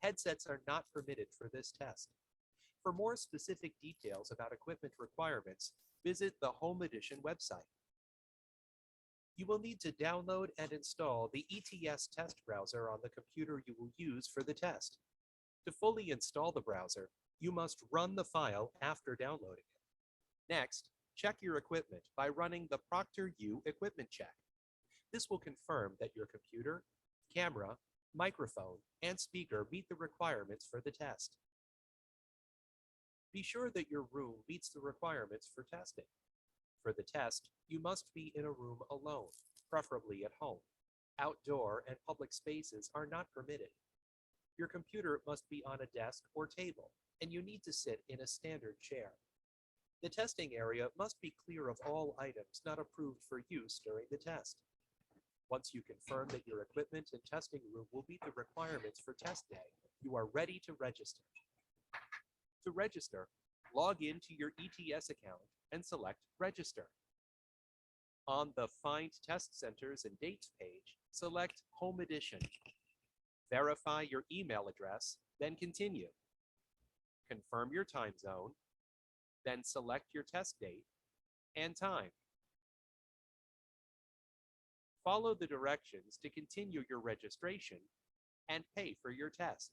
Headsets are not permitted for this test. For more specific details about equipment requirements, visit the Home Edition website. You will need to download and install the ETS test browser on the computer you will use for the test. To fully install the browser, you must run the file after downloading it. Next, check your equipment by running the ProctorU equipment check. This will confirm that your computer, camera, microphone, and speaker meet the requirements for the test. Be sure that your room meets the requirements for testing. For the test, you must be in a room alone, preferably at home. Outdoor and public spaces are not permitted. Your computer must be on a desk or table, and you need to sit in a standard chair. The testing area must be clear of all items not approved for use during the test. Once you confirm that your equipment and testing room will meet the requirements for test day, you are ready to register. To register, log into your ETS account and select Register. On the Find Test Centers and Dates page, select Home Edition. Verify your email address, then continue. Confirm your time zone, then select your test date and time. Follow the directions to continue your registration and pay for your test.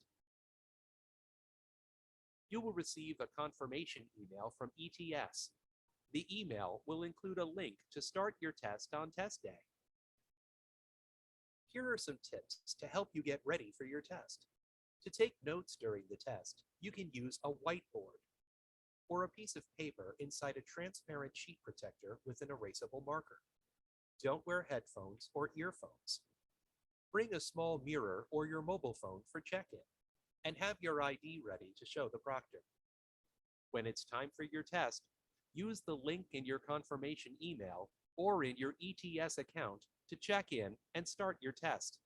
You will receive a confirmation email from ETS. The email will include a link to start your test on test day. Here are some tips to help you get ready for your test. To take notes during the test, you can use a whiteboard or a piece of paper inside a transparent sheet protector with an erasable marker. Don't wear headphones or earphones. Bring a small mirror or your mobile phone for check-in, and have your ID ready to show the proctor. When it's time for your test, use the link in your confirmation email or in your ETS account to check in and start your test.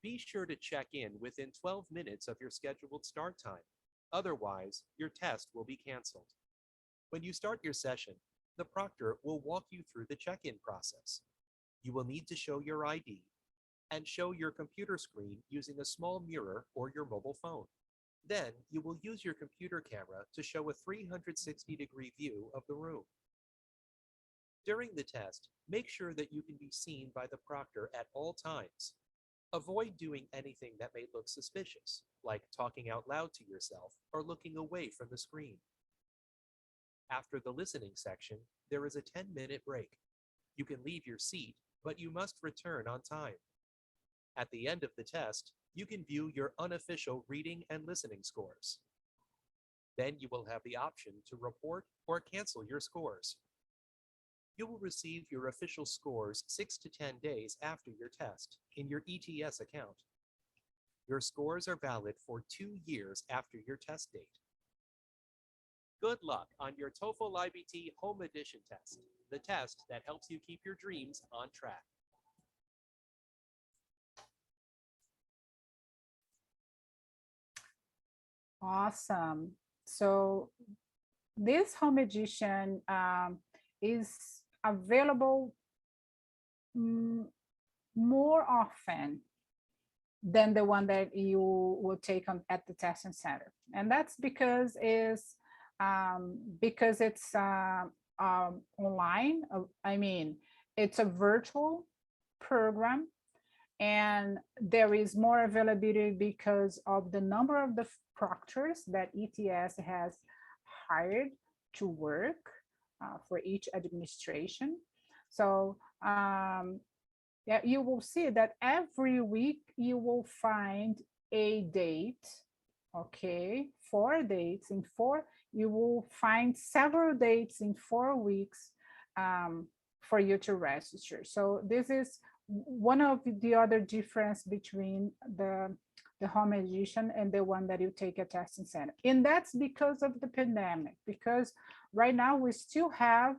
Be sure to check in within 12 minutes of your scheduled start time. Otherwise, your test will be canceled. When you start your session, the proctor will walk you through the check-in process. You will need to show your ID and show your computer screen using a small mirror or your mobile phone. Then you will use your computer camera to show a 360-degree view of the room. During the test, make sure that you can be seen by the proctor at all times. Avoid doing anything that may look suspicious, like talking out loud to yourself or looking away from the screen. After the listening section, there is a 10-minute break. You can leave your seat, but you must return on time. At the end of the test, you can view your unofficial reading and listening scores. Then you will have the option to report or cancel your scores. You will receive your official scores 6 to 10 days after your test in your ETS account. Your scores are valid for 2 years after your test date. Good luck on your TOEFL iBT Home Edition test, the test that helps you keep your dreams on track. Awesome. So this home edition is available more often than the one that you will take on at the testing center, and that's because it's online. I mean, it's a virtual program, and there is more availability because of the number of the proctors that ETS has hired to work for each administration. So yeah, you will see that every week you will find a date, okay, 4 dates in 4, you will find several dates in 4 weeks for you to register. So this is one of the other difference between the home edition and the one that you take at testing center. And that's because of the pandemic, because right now we still have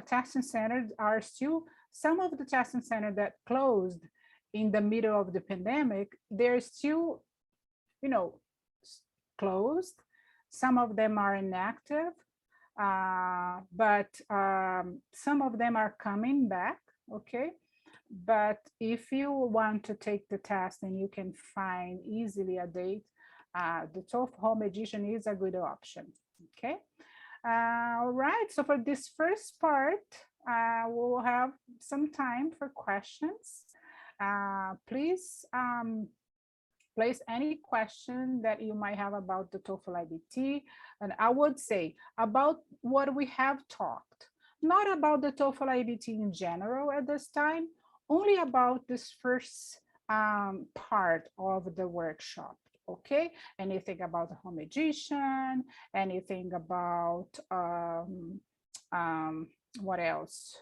testing centers are still, some of the testing centers that closed in the middle of the pandemic, they're still, you know, closed. Some of them are inactive, but some of them are coming back, okay? But if you want to take the test and you can find easily a date, the TOEFL Home Edition is a good option, okay? All right, so for this first part, we'll have some time for questions. Please place any question that you might have about the TOEFL iBT. And I would say about what we have talked, not about the TOEFL iBT in general at this time, only about this first part of the workshop, okay? Anything about the home edition, anything about, what else?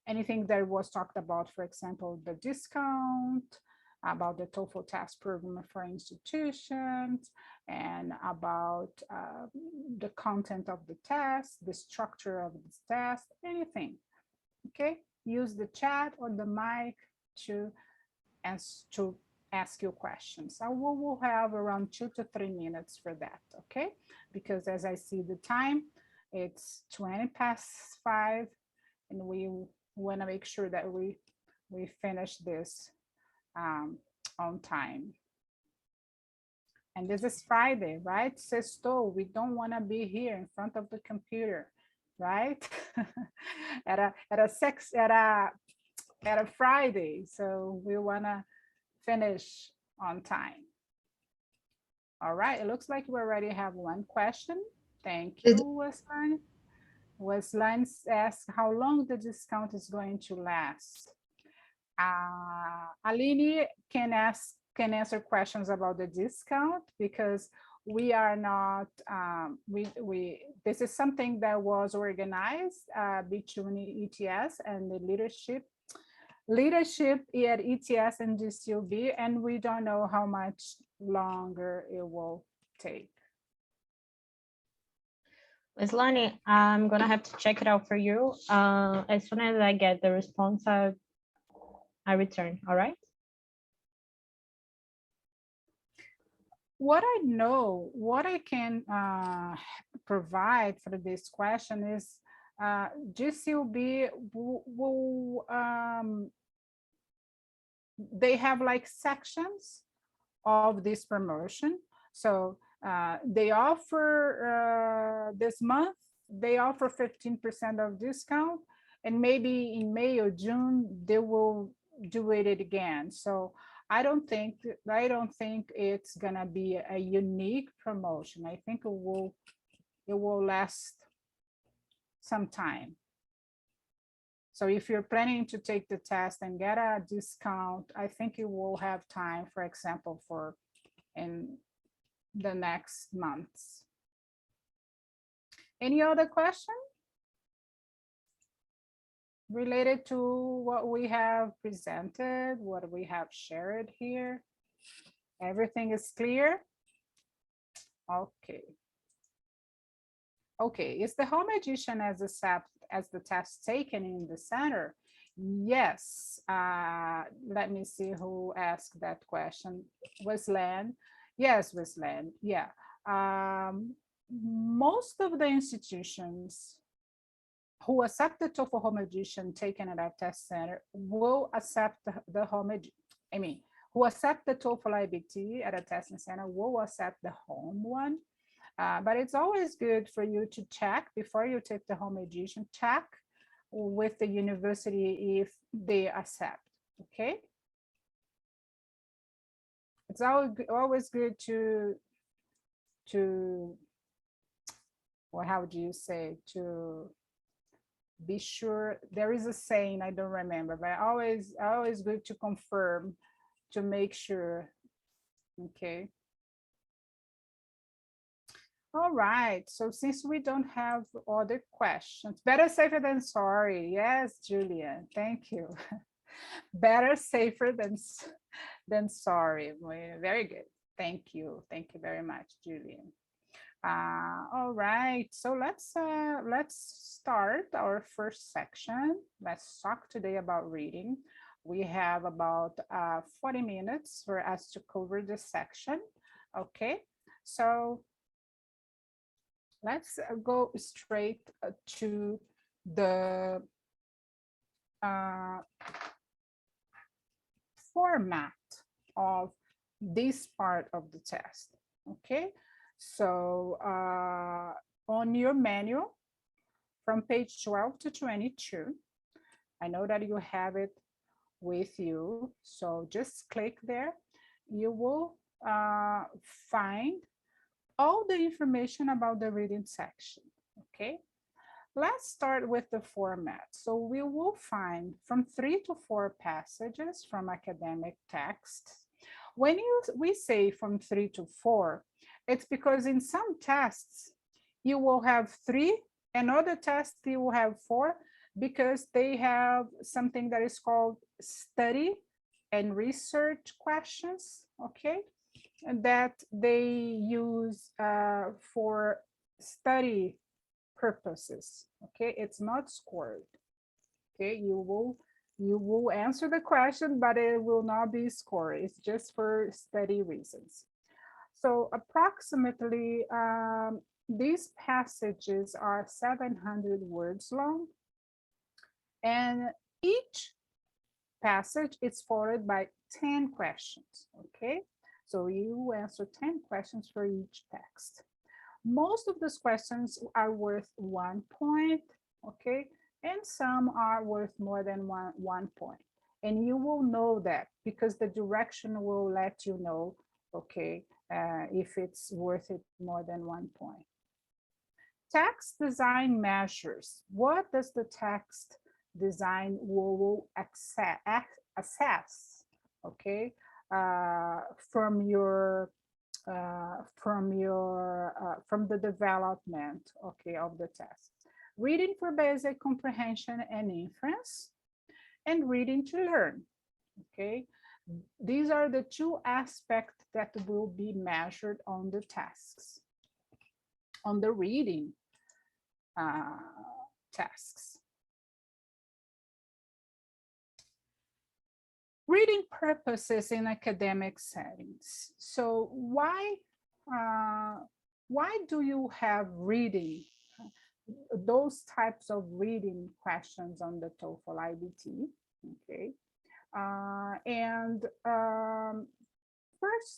Anything that was talked about, for example, the discount, about the TOEFL test program for institutions, and about the content of the test, the structure of this test, anything, okay? Use the chat or the mic to ask you questions. So we will have around 2 to 3 minutes for that, okay? Because as I see the time, it's 5:20, and we want to make sure that we finish this on time. And this is Friday, right? Sextou, we don't want to be here in front of the computer, right? at a Friday, so we want to finish on time. All right, it looks like we already have one question. Thank you, Wesline. Wesline asks how long the discount is going to last. Aline can answer questions about the discount, because we are not, this is something that was organized between ETS and the leadership at ETS and GCUB, and we don't know how much longer it will take. Islani, I'm gonna have to check it out for you. As soon as I get the response, I return, all right? What I know, what I can provide for this question is GCUB will they have like sections of this promotion. So they offer this month, they offer 15% of discount, and maybe in May or June, they will do it again. So I don't think it's gonna be a unique promotion. I think it will last some time. So if you're planning to take the test and get a discount, I think you will have time, for example, for in the next months. Any other question related to what we have presented, what we have shared here? Everything is clear? Okay. Okay, is the home edition as the test taken in the center? Yes. Let me see who asked that question. Wesleyan? Yes, Wesleyan. Yeah. Most of the institutions who accept the TOEFL home edition taken at our test center will accept the home edition. I mean, who accept the TOEFL iBT at a testing center will accept the home one. But it's always good for you to check before you take the home edition, check with the university if they accept, okay? It's always good to well, how do you say, to be sure. There is a saying, I don't remember, but always good to confirm, to make sure, okay? All right, so since we don't have other questions, better safer than sorry. Yes, Julian, thank you. Better safer than sorry. Very good. Thank you very much, Julian. All right, so let's start our first section. Let's talk today about reading. We have about 40 minutes for us to cover this section. Okay, so let's go straight to the format of this part of the test. Okay, so on your manual from page 12 to 22, I know that you have it with you, so just click there. You will find all the information about the reading section, okay? Let's start with the format. So we will find from 3 to 4 passages from academic texts. When we say from 3 to 4, it's because in some tests, you will have 3, and other tests you will have 4, because they have something that is called study and research questions, okay? That they use for study purposes, okay? It's not scored, okay? You will answer the question, but it will not be scored. It's just for study reasons. So approximately these passages are 700 words long, and each passage is followed by 10 questions, okay? So you answer 10 questions for each text. Most of those questions are worth 1 point, okay? And some are worth more than one point. And you will know that because the direction will let you know, okay, if it's worth it more than 1 point. Text design measures. What does the text design will assess, okay? From the development, okay, of the test. Reading for basic comprehension and inference, and reading to learn, okay? These are the 2 aspects that will be measured on the tasks, on the reading tasks. Reading purposes in academic settings. So why do you have reading, those types of reading questions on the TOEFL iBT? Okay,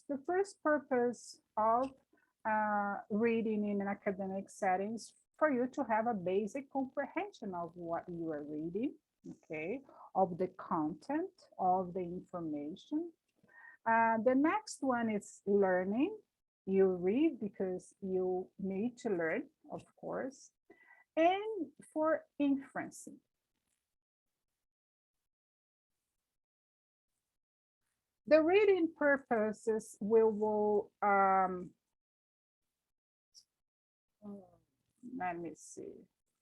the first purpose of reading in an academic settings for you to have a basic comprehension of what you are reading, okay? of the content of the information. The next one is learning. You read because you need to learn, of course. And for inferencing. The reading purposes will let me see.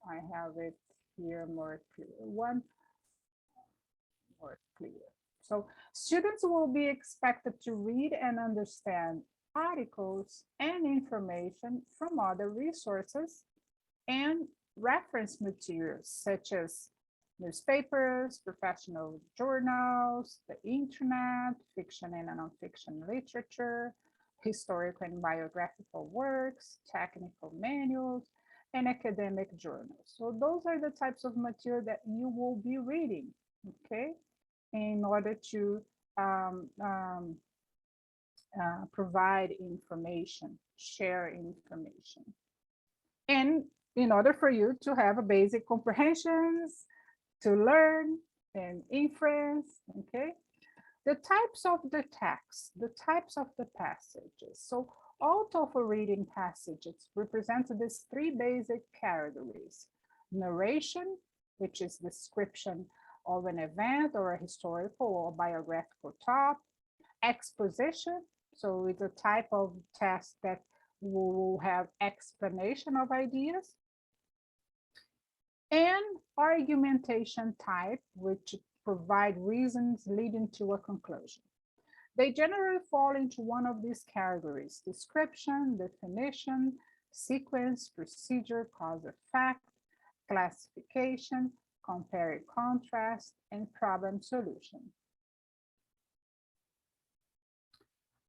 I have it here more clear. One more clear. So students will be expected to read and understand articles and information from other resources and reference materials such as newspapers, professional journals, the internet, fiction and nonfiction literature, historical and biographical works, technical manuals, and academic journals. So those are the types of material that you will be reading, okay, in order to provide information, share information. And in order for you to have a basic comprehensions, to learn and inference, okay? The types of the text, the types of the passages. So all TOEFL reading passages represent these three basic categories. Narration, which is description of an event or a historical or biographical top. Exposition, so it's a type of test that will have explanation of ideas. And argumentation type, which provide reasons leading to a conclusion. They generally fall into one of these categories: description, definition, sequence, procedure, cause effect, classification, compare and contrast, and problem solution.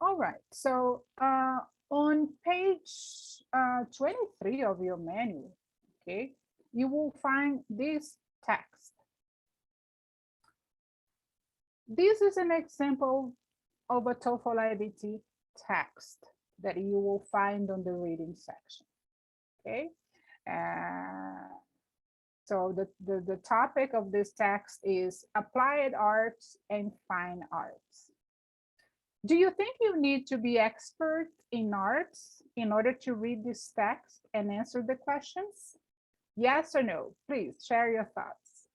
All right, so on page 23 of your manual, okay, you will find this text. This is an example of a TOEFL iBT text that you will find on the reading section, okay? So the topic of this text is applied arts and fine arts. Do you think you need to be expert in arts in order to read this text and answer the questions? Yes or no? Please share your thoughts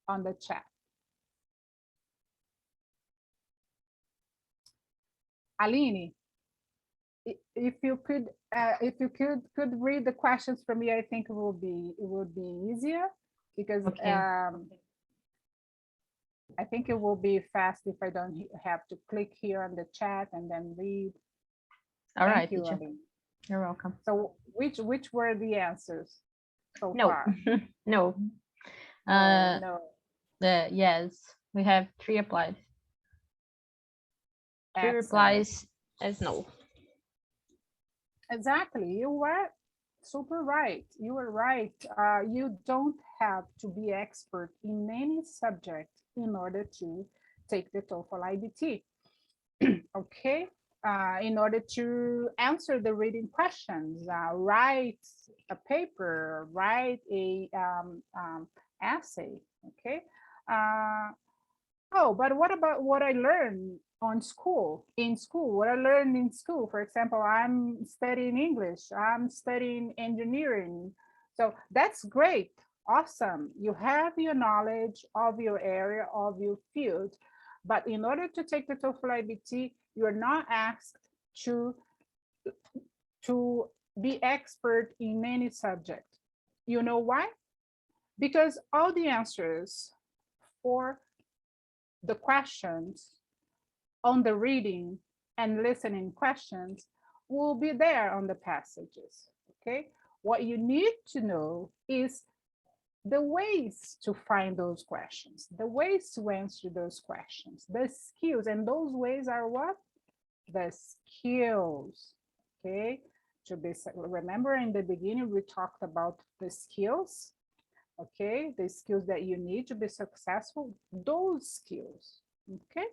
on the chat. Aline, if you could read the questions for me, I think it would be easier, because okay. I think it will be fast if I don't have to click here on the chat and then read. All right, you, Aline. You're welcome. So which were the answers so no. far? No. No. Yes, we have 3 applied. 3 replies as no. Exactly, you were super right. You were right. You don't have to be expert in any subject in order to take the TOEFL iBT. Okay, in order to answer the reading questions, write a paper, write a essay. Okay. Oh, but what about what I learned in school? What I learned in school, for example, I'm studying English, I'm studying engineering. So that's great, awesome. You have your knowledge of your area, of your field, but in order to take the TOEFL iBT, you're not asked to be expert in any subject. You know why? Because all the answers for the questions on the reading and listening questions will be there on the passages, okay? What you need to know is the ways to find those questions, the ways to answer those questions, the skills, and those ways are what? The skills, okay? To be, remember in the beginning, we talked about the skills, okay? The skills that you need to be successful, those skills, okay?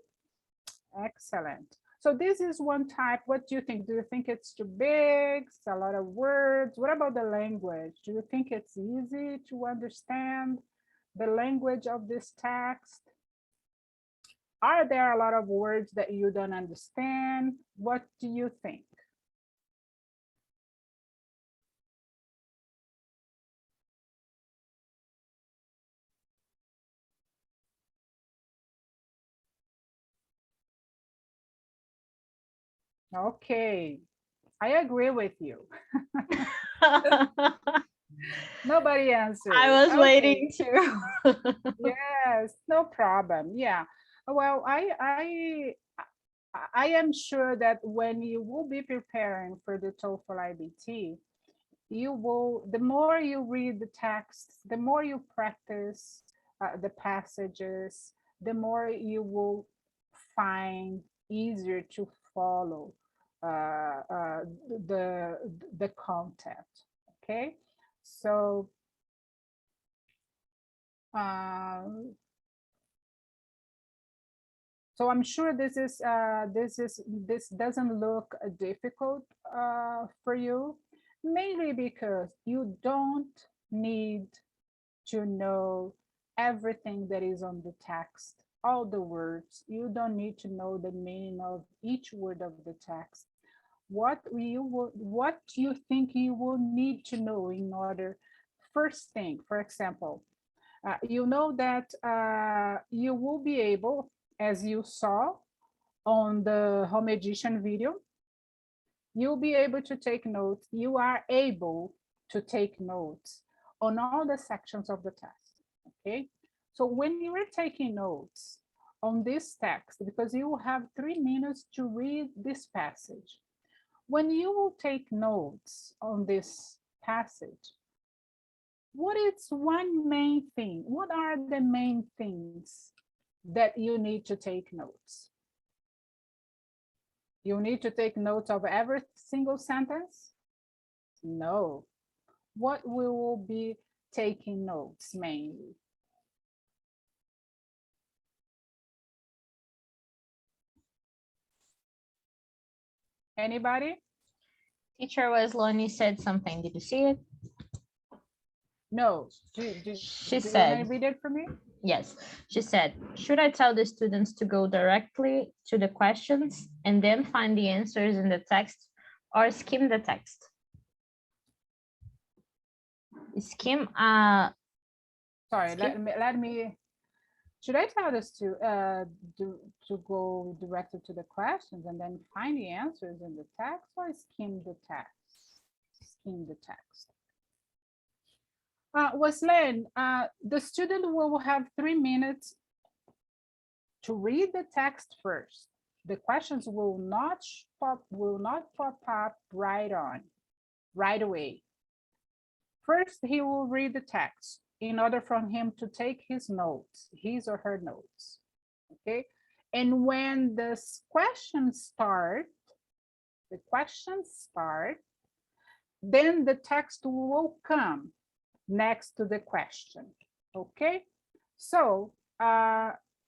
Excellent. So this is one type. What do you think? Do you think it's too big? It's a lot of words? What about the language? Do you think it's easy to understand? the language of this text? Are there a lot of words that you don't understand? What do you think? Okay, I agree with you. Nobody answered. I was Okay. waiting to. Yes, no problem. Yeah. Well, I am sure that when you will be preparing for the TOEFL IBT, you will, the more you read the text, the more you practice the passages, the more you will find easier to follow the content. Okay, so so I'm sure this doesn't look difficult for you, mainly because you don't need to know everything that is on the text, all the words. You don't need to know the meaning of each word of the text. What you think you will need to know in order, first thing, for example, you know that you will be able, as you saw on the home edition video, you'll be able to take notes. You are able to take notes on all the sections of the test, okay? So when you are taking notes on this text, because you will have 3 minutes to read this passage, when you will take notes on this passage, what is one main thing? What are the main things that you need to take notes? You need to take notes of every single sentence? No. What we will be taking notes mainly? Anybody? Teacher Wesley said something. Did you see it? No. She do you want to said, read it for me? yes, she said, should I tell the students to go directly to the questions and then find the answers in the text, or skim the text? Skim, Sorry, skim. let me, should I tell this to go directly to the questions and then find the answers in the text, or skim the text? Skim the text. Wesley, the student will have 3 minutes to read the text first. The questions will not pop up right away. First, he will read the text in order for him to take his or her notes. Okay, and when the questions start, then the text will come next to the question. Okay, so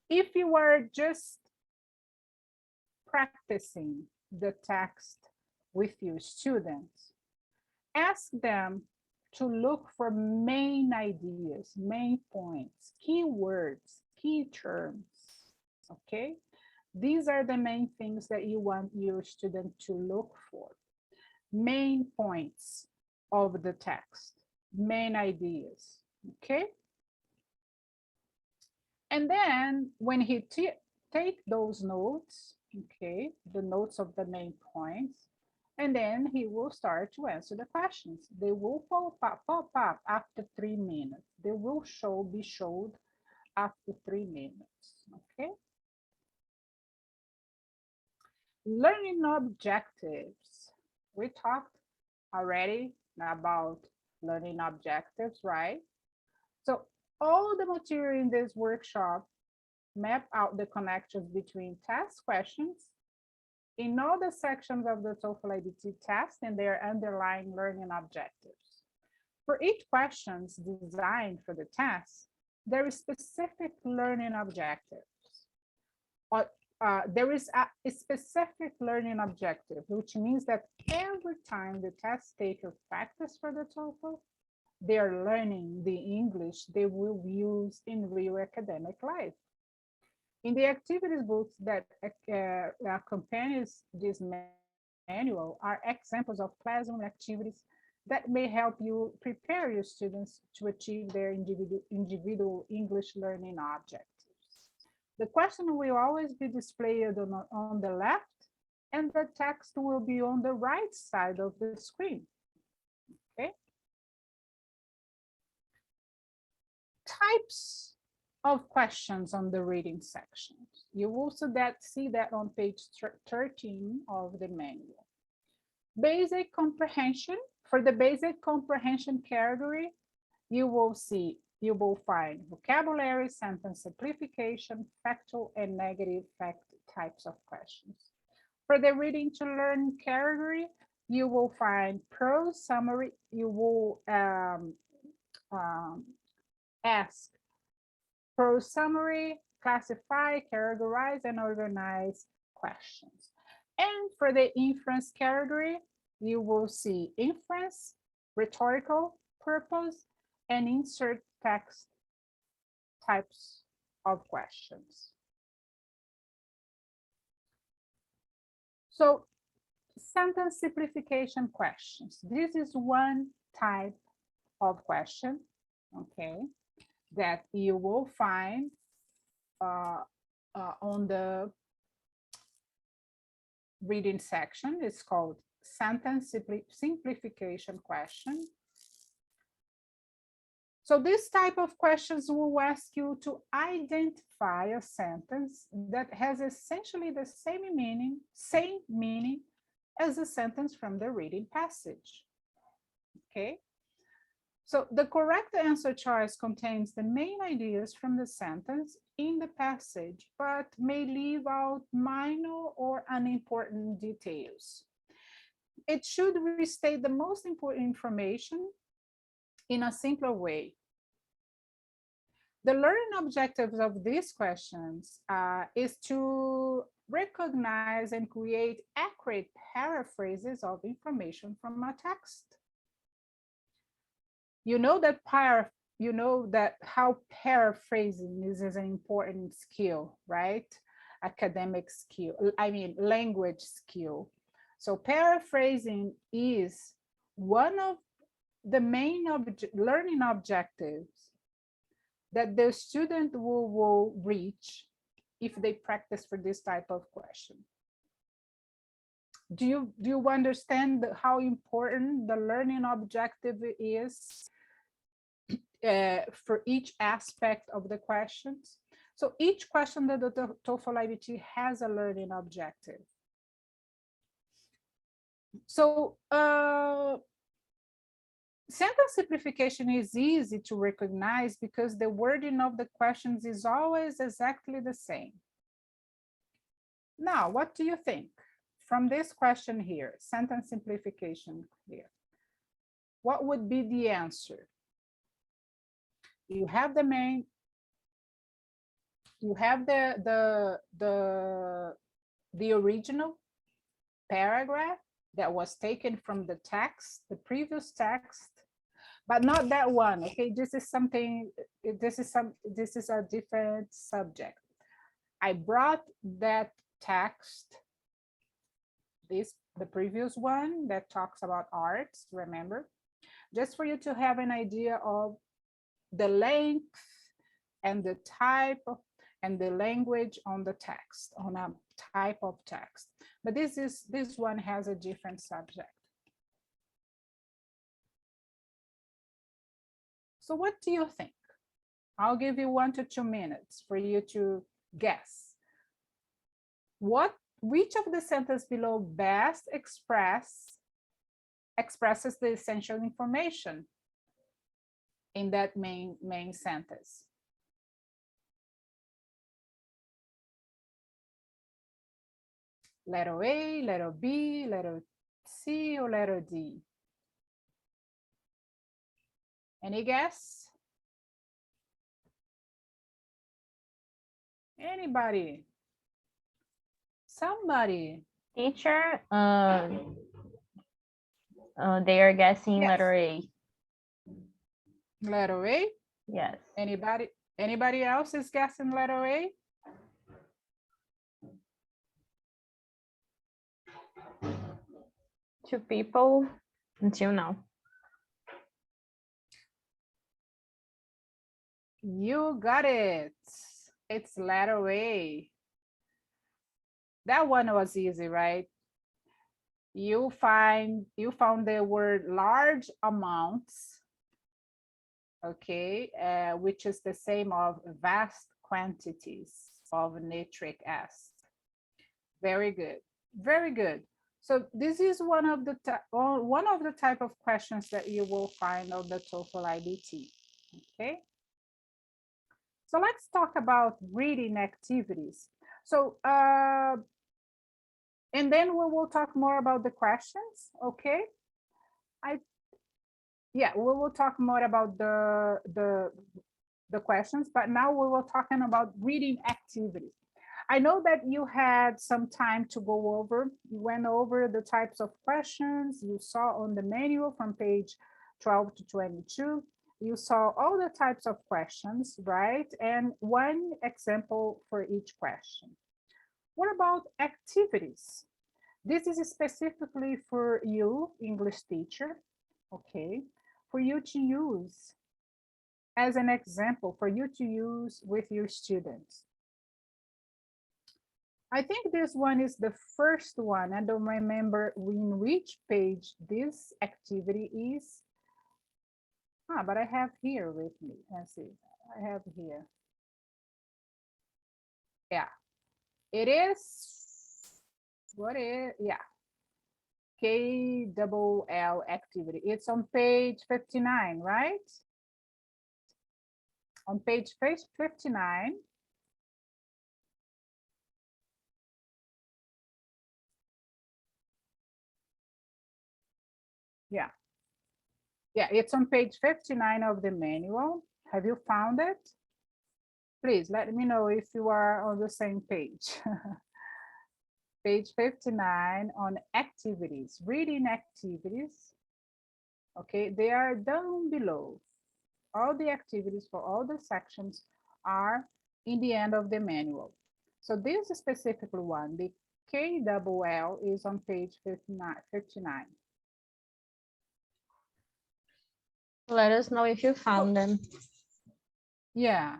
if you are just practicing the text with your students, ask them to look for main ideas, main points, key words, key terms, okay? These are the main things that you want your student to look for. Main points of the text, main ideas, okay? And then when he take those notes, okay, the notes of the main points, and then he will start to answer the questions. They will pop up after 3 minutes. They will be showed after 3 minutes, okay? Learning objectives. We talked already about learning objectives, right? So all the material in this workshop map out the connections between test questions in all the sections of the TOEFL iBT test and their underlying learning objectives. For each questions designed for the test, there is specific learning objectives. There is a specific learning objective, which means that every time the test taker practice for the TOEFL, they are learning the English they will use in real academic life. In the activities books that accompanies this manual are examples of classroom activities that may help you prepare your students to achieve their individual English learning objectives. The question will always be displayed on the left, and the text will be on the right side of the screen. Okay. Types of questions on the reading section. You will see that on page 13 of the manual. Basic comprehension. For the basic comprehension category, you will find vocabulary, sentence simplification, factual and negative fact types of questions. For the reading to learn category, you will find prose summary. You will ask prose summary, classify, categorize, and organize questions. And for the inference category, you will see inference, rhetorical purpose, and insert text types of questions. So, sentence simplification questions. This is one type of question, okay, that you will find on the reading section. It's called sentence simplification question. So this type of questions will ask you to identify a sentence that has essentially the same meaning as a sentence from the reading passage. Okay. So the correct answer choice contains the main ideas from the sentence in the passage, but may leave out minor or unimportant details. It should restate the most important information in a simpler way. The learning objectives of these questions is to recognize and create accurate paraphrases of information from a text. You know that how paraphrasing is an important skill, right? Academic skill, language skill. So paraphrasing is one of the main learning objectives that the student will reach if they practice for this type of question. Do you understand how important the learning objective is for each aspect of the questions? So each question that the TOEFL iBT has a learning objective. So sentence simplification is easy to recognize because the wording of the questions is always exactly the same. Now, what do you think? From this question here, sentence simplification here, what would be the answer? You have the main, you have the original paragraph that was taken from the text, the previous text, but not that one. Okay, this is something. This is a different subject. I brought that text. The previous one that talks about arts, remember, just for you to have an idea of the length and the type and the language on the text, on a type of text. But this one has a different subject. So what do you think? I'll give you 1 to 2 minutes for you to guess. Which of the sentences below best expresses the essential information in that main sentence? Letter A, letter B, letter C, or letter D? Any guess? Anybody? Somebody? Teacher, they are guessing Yes. letter A. Letter A? Yes. Anybody else is guessing letter A? Two people until now. You got it. It's letter A. That one was easy, right? You found the word large amounts, okay, which is the same of vast quantities of nitric acid. Very good, very good. So this is one of the type of questions that you will find on the TOEFL iBT, okay? So let's talk about reading activities. So, and then we will talk more about the questions, okay? Yeah, we will talk more about the questions, but now we were talking about reading activities. I know that you had some time to go over, you went over the types of questions you saw on the manual from page 12 to 22. You saw all the types of questions, right? And one example for each question. What about activities? This is specifically for you, English teacher, okay? For you to use as an example, for you to use with your students. I think this one is the first one. I don't remember in which page this activity is. But I have here with me. Let's see. I have here. Yeah. It is, what is, yeah. KLL activity. It's on page 59, right? On page 59. Yeah. Yeah, it's on page 59 of the manual. Have you found it? Please let me know if you are on the same page. Page 59 on activities, reading activities. Okay, they are down below. All the activities for all the sections are in the end of the manual. So this specific one, the KLL, is on page 59. Let us know if you found them. Yeah.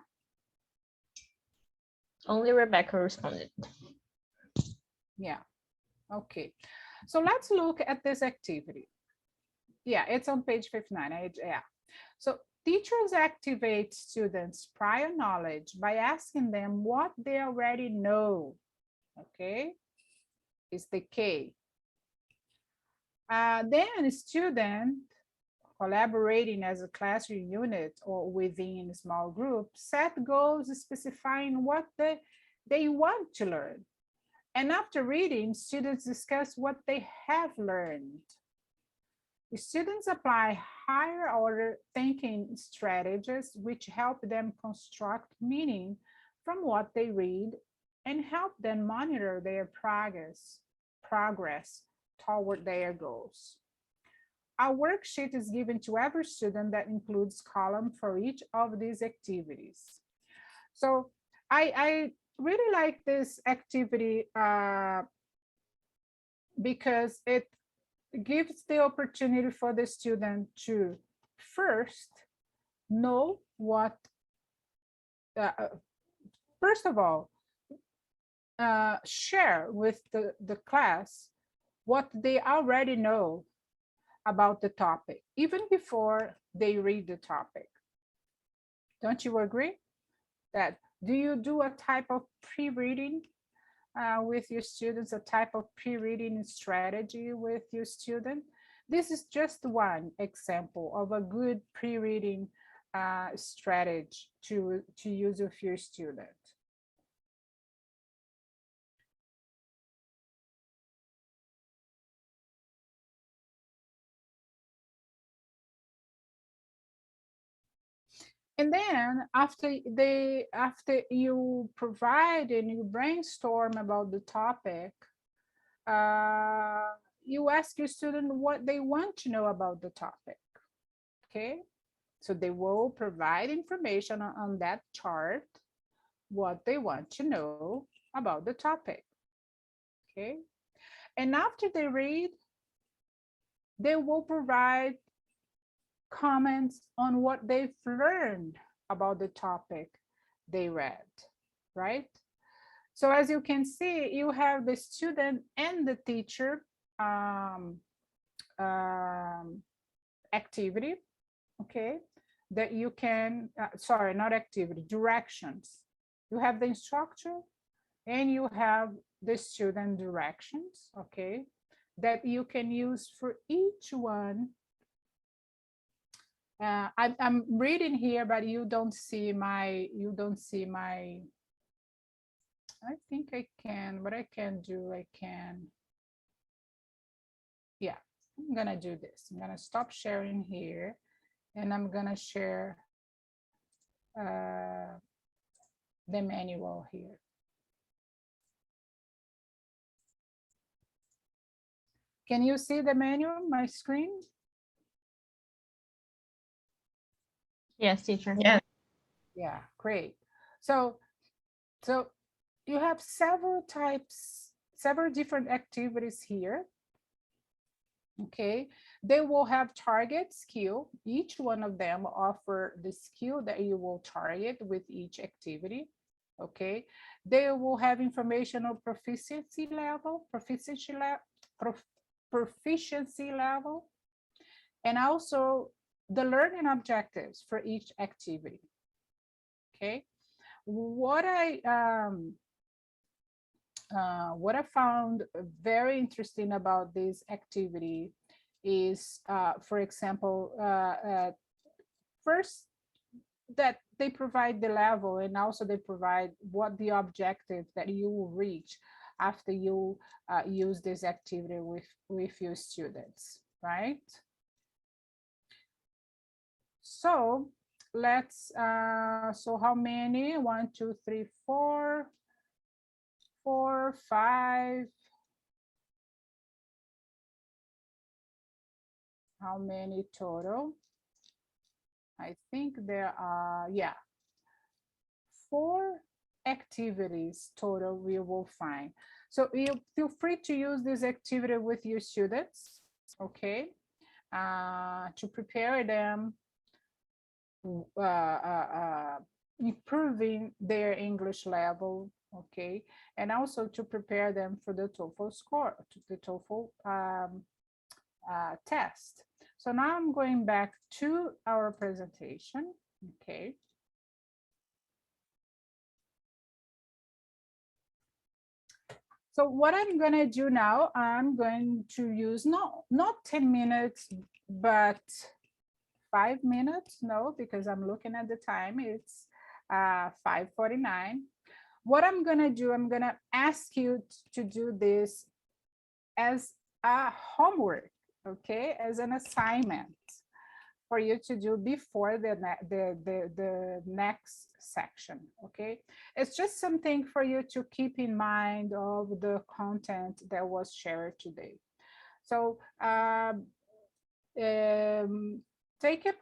Only Rebecca responded. Yeah. Okay. So let's look at this activity. Yeah, it's on page 59. Yeah. So teachers activate students' prior knowledge by asking them what they already know. Okay, is the K. Then a student collaborating as a classroom unit or within a small group set goals specifying what they want to learn. And after reading, students discuss what they have learned. The students apply higher order thinking strategies which help them construct meaning from what they read and help them monitor their progress toward their goals. A worksheet is given to every student that includes column for each of these activities. So I really like this activity because it gives the opportunity for the student to first know what, first of all, share with the class what they already know about the topic, even before they read the topic. Don't you agree? That do you do a type of pre-reading with your students, a type of pre-reading strategy with your student? This is just one example of a good pre-reading strategy to use with your student. And then after you provide and you brainstorm about the topic, you ask your student what they want to know about the topic. Okay, So they will provide information on that chart, what they want to know about the topic. Okay. And after they read, they will provide comments on what they've learned about the topic they read, right? So as you can see, you have the student and the teacher activity, okay, that you can, sorry, not activity, directions. You have the instructor and you have the student directions, okay, that you can use for each one. I'm reading here, but you don't see my, I think I can, what I can do, I can, yeah, I'm gonna do this. I'm gonna stop sharing here and I'm gonna share the manual here. Can you see the manual on my screen? Yes, teacher. Yeah. Yeah, great. So you have several types, several different activities here. Okay, they will have target skill. Each one of them offer the skill that you will target with each activity. Okay, they will have informational proficiency level, proficiency level, and also the learning objectives for each activity. Okay, what I found very interesting about this activity is, for example, first, that they provide the level, and also they provide what the objective that you will reach after you use this activity with your students, right? So let's, so how many? 1, 2, 3, 4, 5. How many total? I think there are, yeah, 4 activities total we will find. So you feel free to use this activity with your students, okay, to prepare them, improving their English level, okay, and also to prepare them for the TOEFL score, the TOEFL test. So now I'm going back to our presentation, okay. So what I'm gonna do now, I'm going to use not 10 minutes, but 5 minutes, no, because I'm looking at the time, it's 5:49. What I'm gonna do, I'm gonna ask you to do this as a homework, okay, as an assignment for you to do before the next section, okay? It's just something for you to keep in mind of the content that was shared today. So take a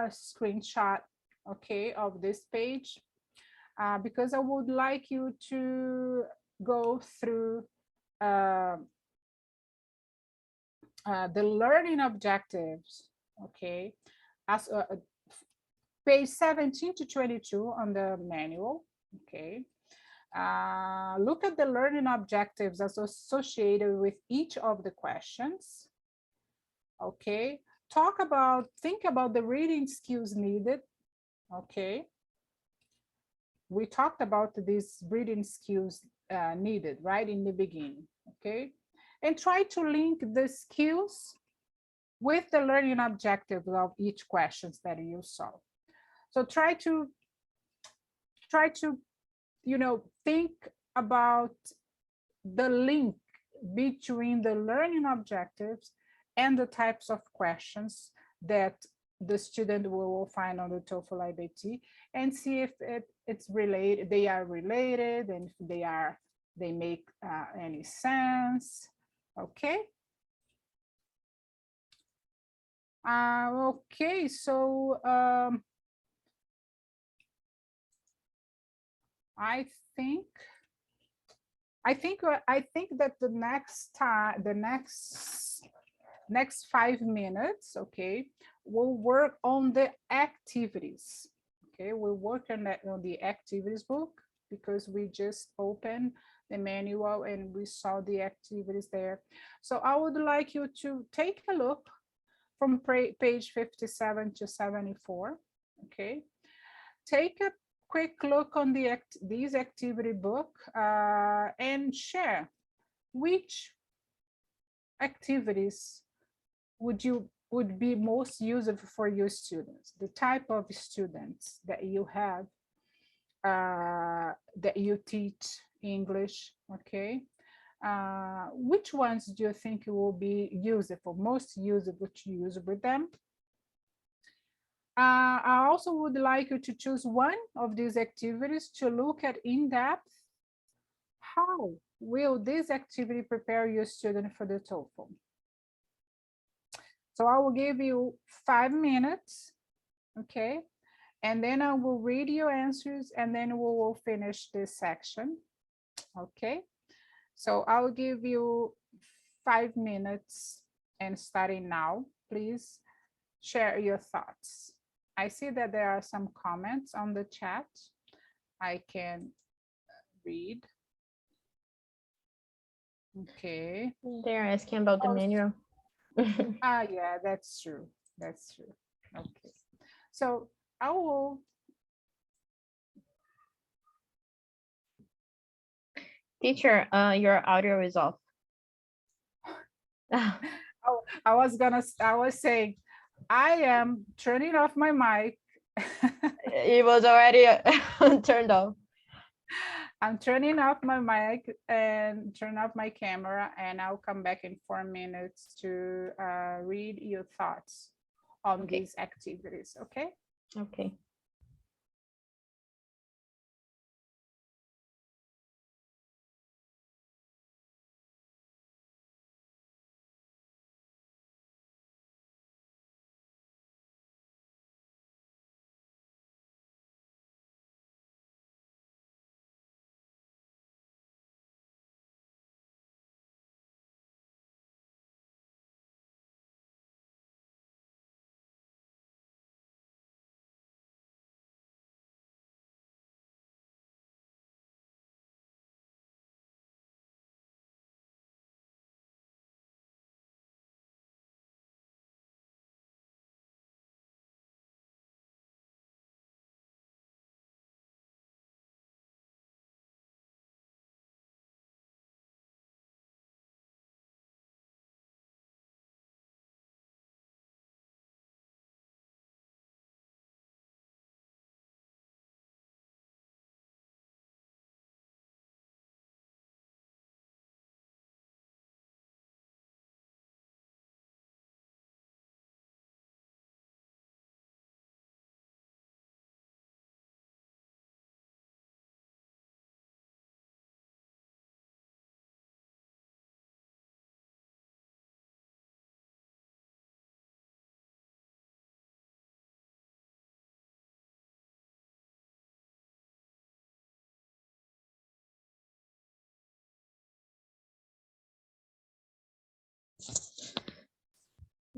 screenshot, okay, of this page, because I would like you to go through the learning objectives, okay, as page 17 to 22 on the manual, okay. Look at the learning objectives associated with each of the questions, okay. Think about the reading skills needed, okay. We talked about these reading skills needed right in the beginning, okay. And try to link the skills with the learning objectives of each questions that you saw. So try to, you know, think about the link between the learning objectives and the types of questions that the student will find on the TOEFL iBT, and see if it's related, they are related, and if they make any sense, okay? Okay, so I think that the next 5 minutes, okay, we'll work on the activities. Okay, we'll work on the activities book, because we just opened the manual and we saw the activities there. So I would like you to take a look from page 57 to 74. Okay, take a quick look on these activity book and share which activities would be most useful for your students, the type of students that you have, that you teach English. Okay, which ones do you think will be useful, most useful to use with them? I also would like you to choose one of these activities to look at in depth. How will this activity prepare your student for the TOEFL? So I will give you 5 minutes, okay? And then I will read your answers, and then we will finish this section, okay? So I will give you 5 minutes, and starting now, please share your thoughts. I see that there are some comments on the chat. I can read. Okay. They're asking about the manual. Yeah, that's true. That's true. Okay. So I will. Teacher, your audio is off. Oh, I was saying, I am turning off my mic. It was already turned off. I'm turning off my mic and turn off my camera, and I'll come back in 4 minutes to read your thoughts on these activities, okay? Okay.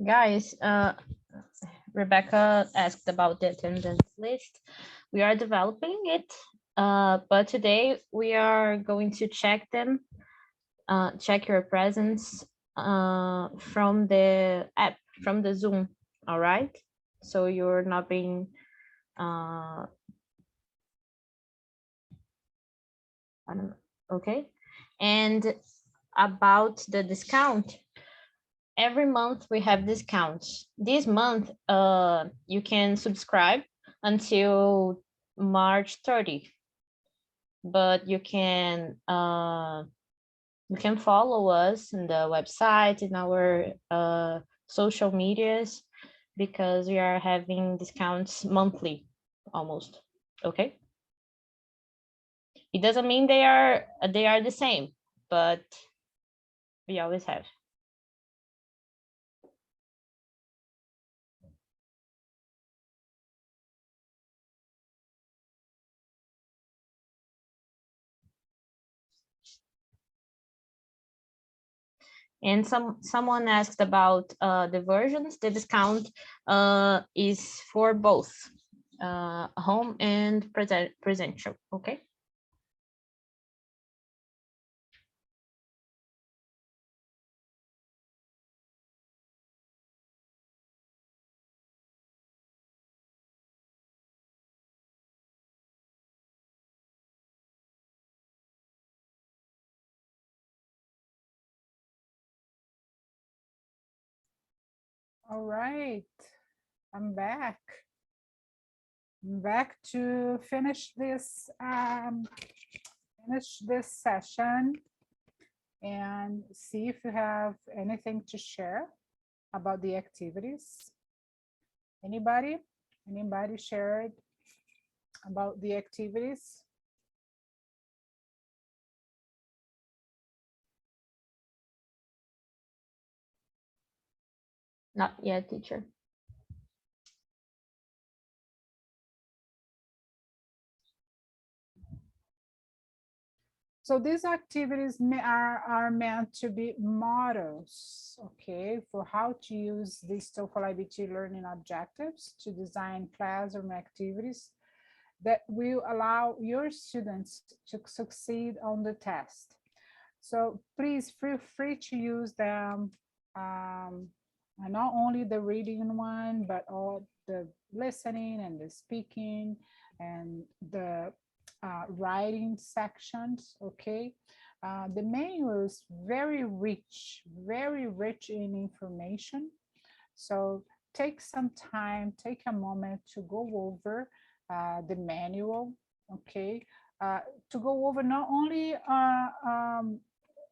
Guys, Rebecca asked about the attendance list. We are developing it, but today we are going to check them, check your presence from the app, from the Zoom, all right? So you're not being, I don't know, okay? And about the discount, every month we have discounts. This month, you can subscribe until March 30, but you can follow us in the website, in our social medias, because we are having discounts monthly, almost. Okay. It doesn't mean they are the same, but we always have. And someone asked about the versions. The discount is for both home and presential. Okay. All right, I'm back. I'm back to finish this session and see if you have anything to share about the activities. Anybody? Anybody shared about the activities? Not yet, teacher. So these activities are meant to be models, okay, for how to use these TOEFL iBT learning objectives to design classroom activities that will allow your students to succeed on the test. So please feel free to use them, not only the reading one, but all the listening and the speaking and the writing sections, okay? The manual is very rich in information. So take some time, take a moment to go over the manual, okay? To go over not only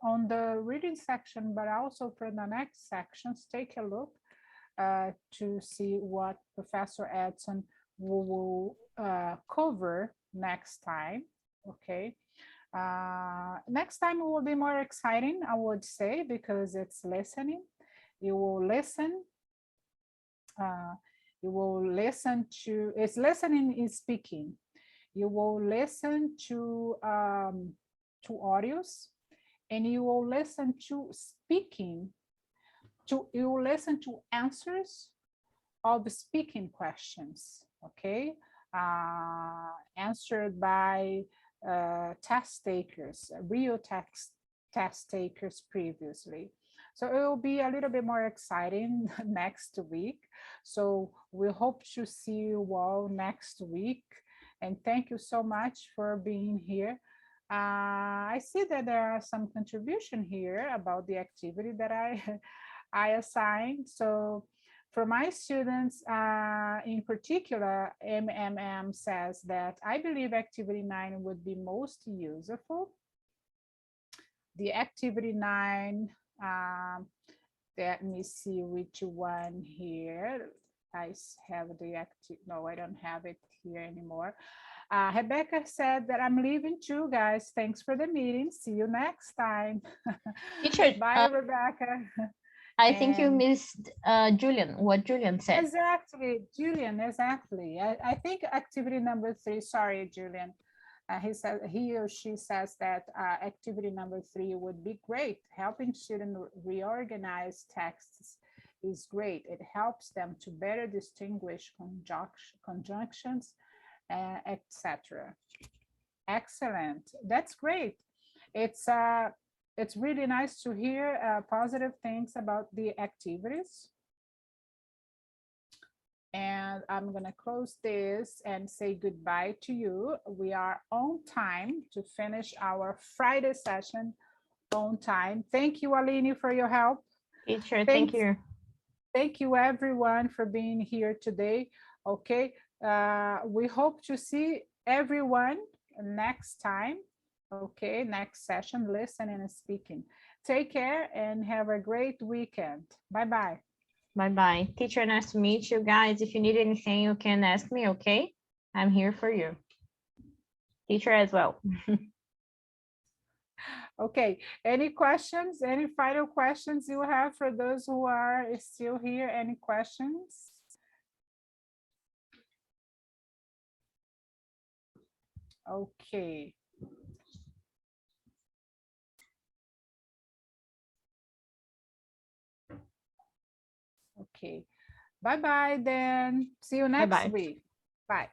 on the reading section, but also for the next sections, take a look to see what Professor Edson will cover next time, okay? Next time it will be more exciting, I would say, because it's listening. You will listen. You will listen to, it's listening is speaking. You will listen to audios, and you will listen to speaking, you will listen to answers of speaking questions, okay? Answered by test takers, real test takers previously. So it will be a little bit more exciting next week. So we hope to see you all next week. And thank you so much for being here. I see that there are some contribution here about the activity that I assigned. So for my students, in particular, MMM says that I believe activity 9 would be most useful. The activity 9, let me see which one here. I have the active, no, I don't have it here anymore. Rebecca said that I'm leaving too, guys. Thanks for the meeting. See you next time. Teacher, Bye, Rebecca. I think you missed Julian, what Julian said. Exactly, Julian, exactly. I think activity number 3, sorry, Julian. He said, he or she says that activity number 3 would be great. Helping students reorganize texts is great. It helps them to better distinguish conjunctions, etc. Excellent. That's great. It's really nice to hear positive things about the activities. And I'm going to close this and say goodbye to you. We are on time to finish our Friday session on time. Thank you, Aline, for your help. Teacher, thank you. Thank you, everyone, for being here today. Okay, we hope to see everyone next time. Okay, next session, listening and speaking. Take care and have a great weekend. Bye-bye. Bye-bye. Teacher, nice to meet you guys. If you need anything, you can ask me, okay? I'm here for you. Teacher as well. Okay, any questions? Any final questions you have for those who are still here? Any questions? Okay. Okay. Bye-bye then. See you next Bye-bye. week. Bye.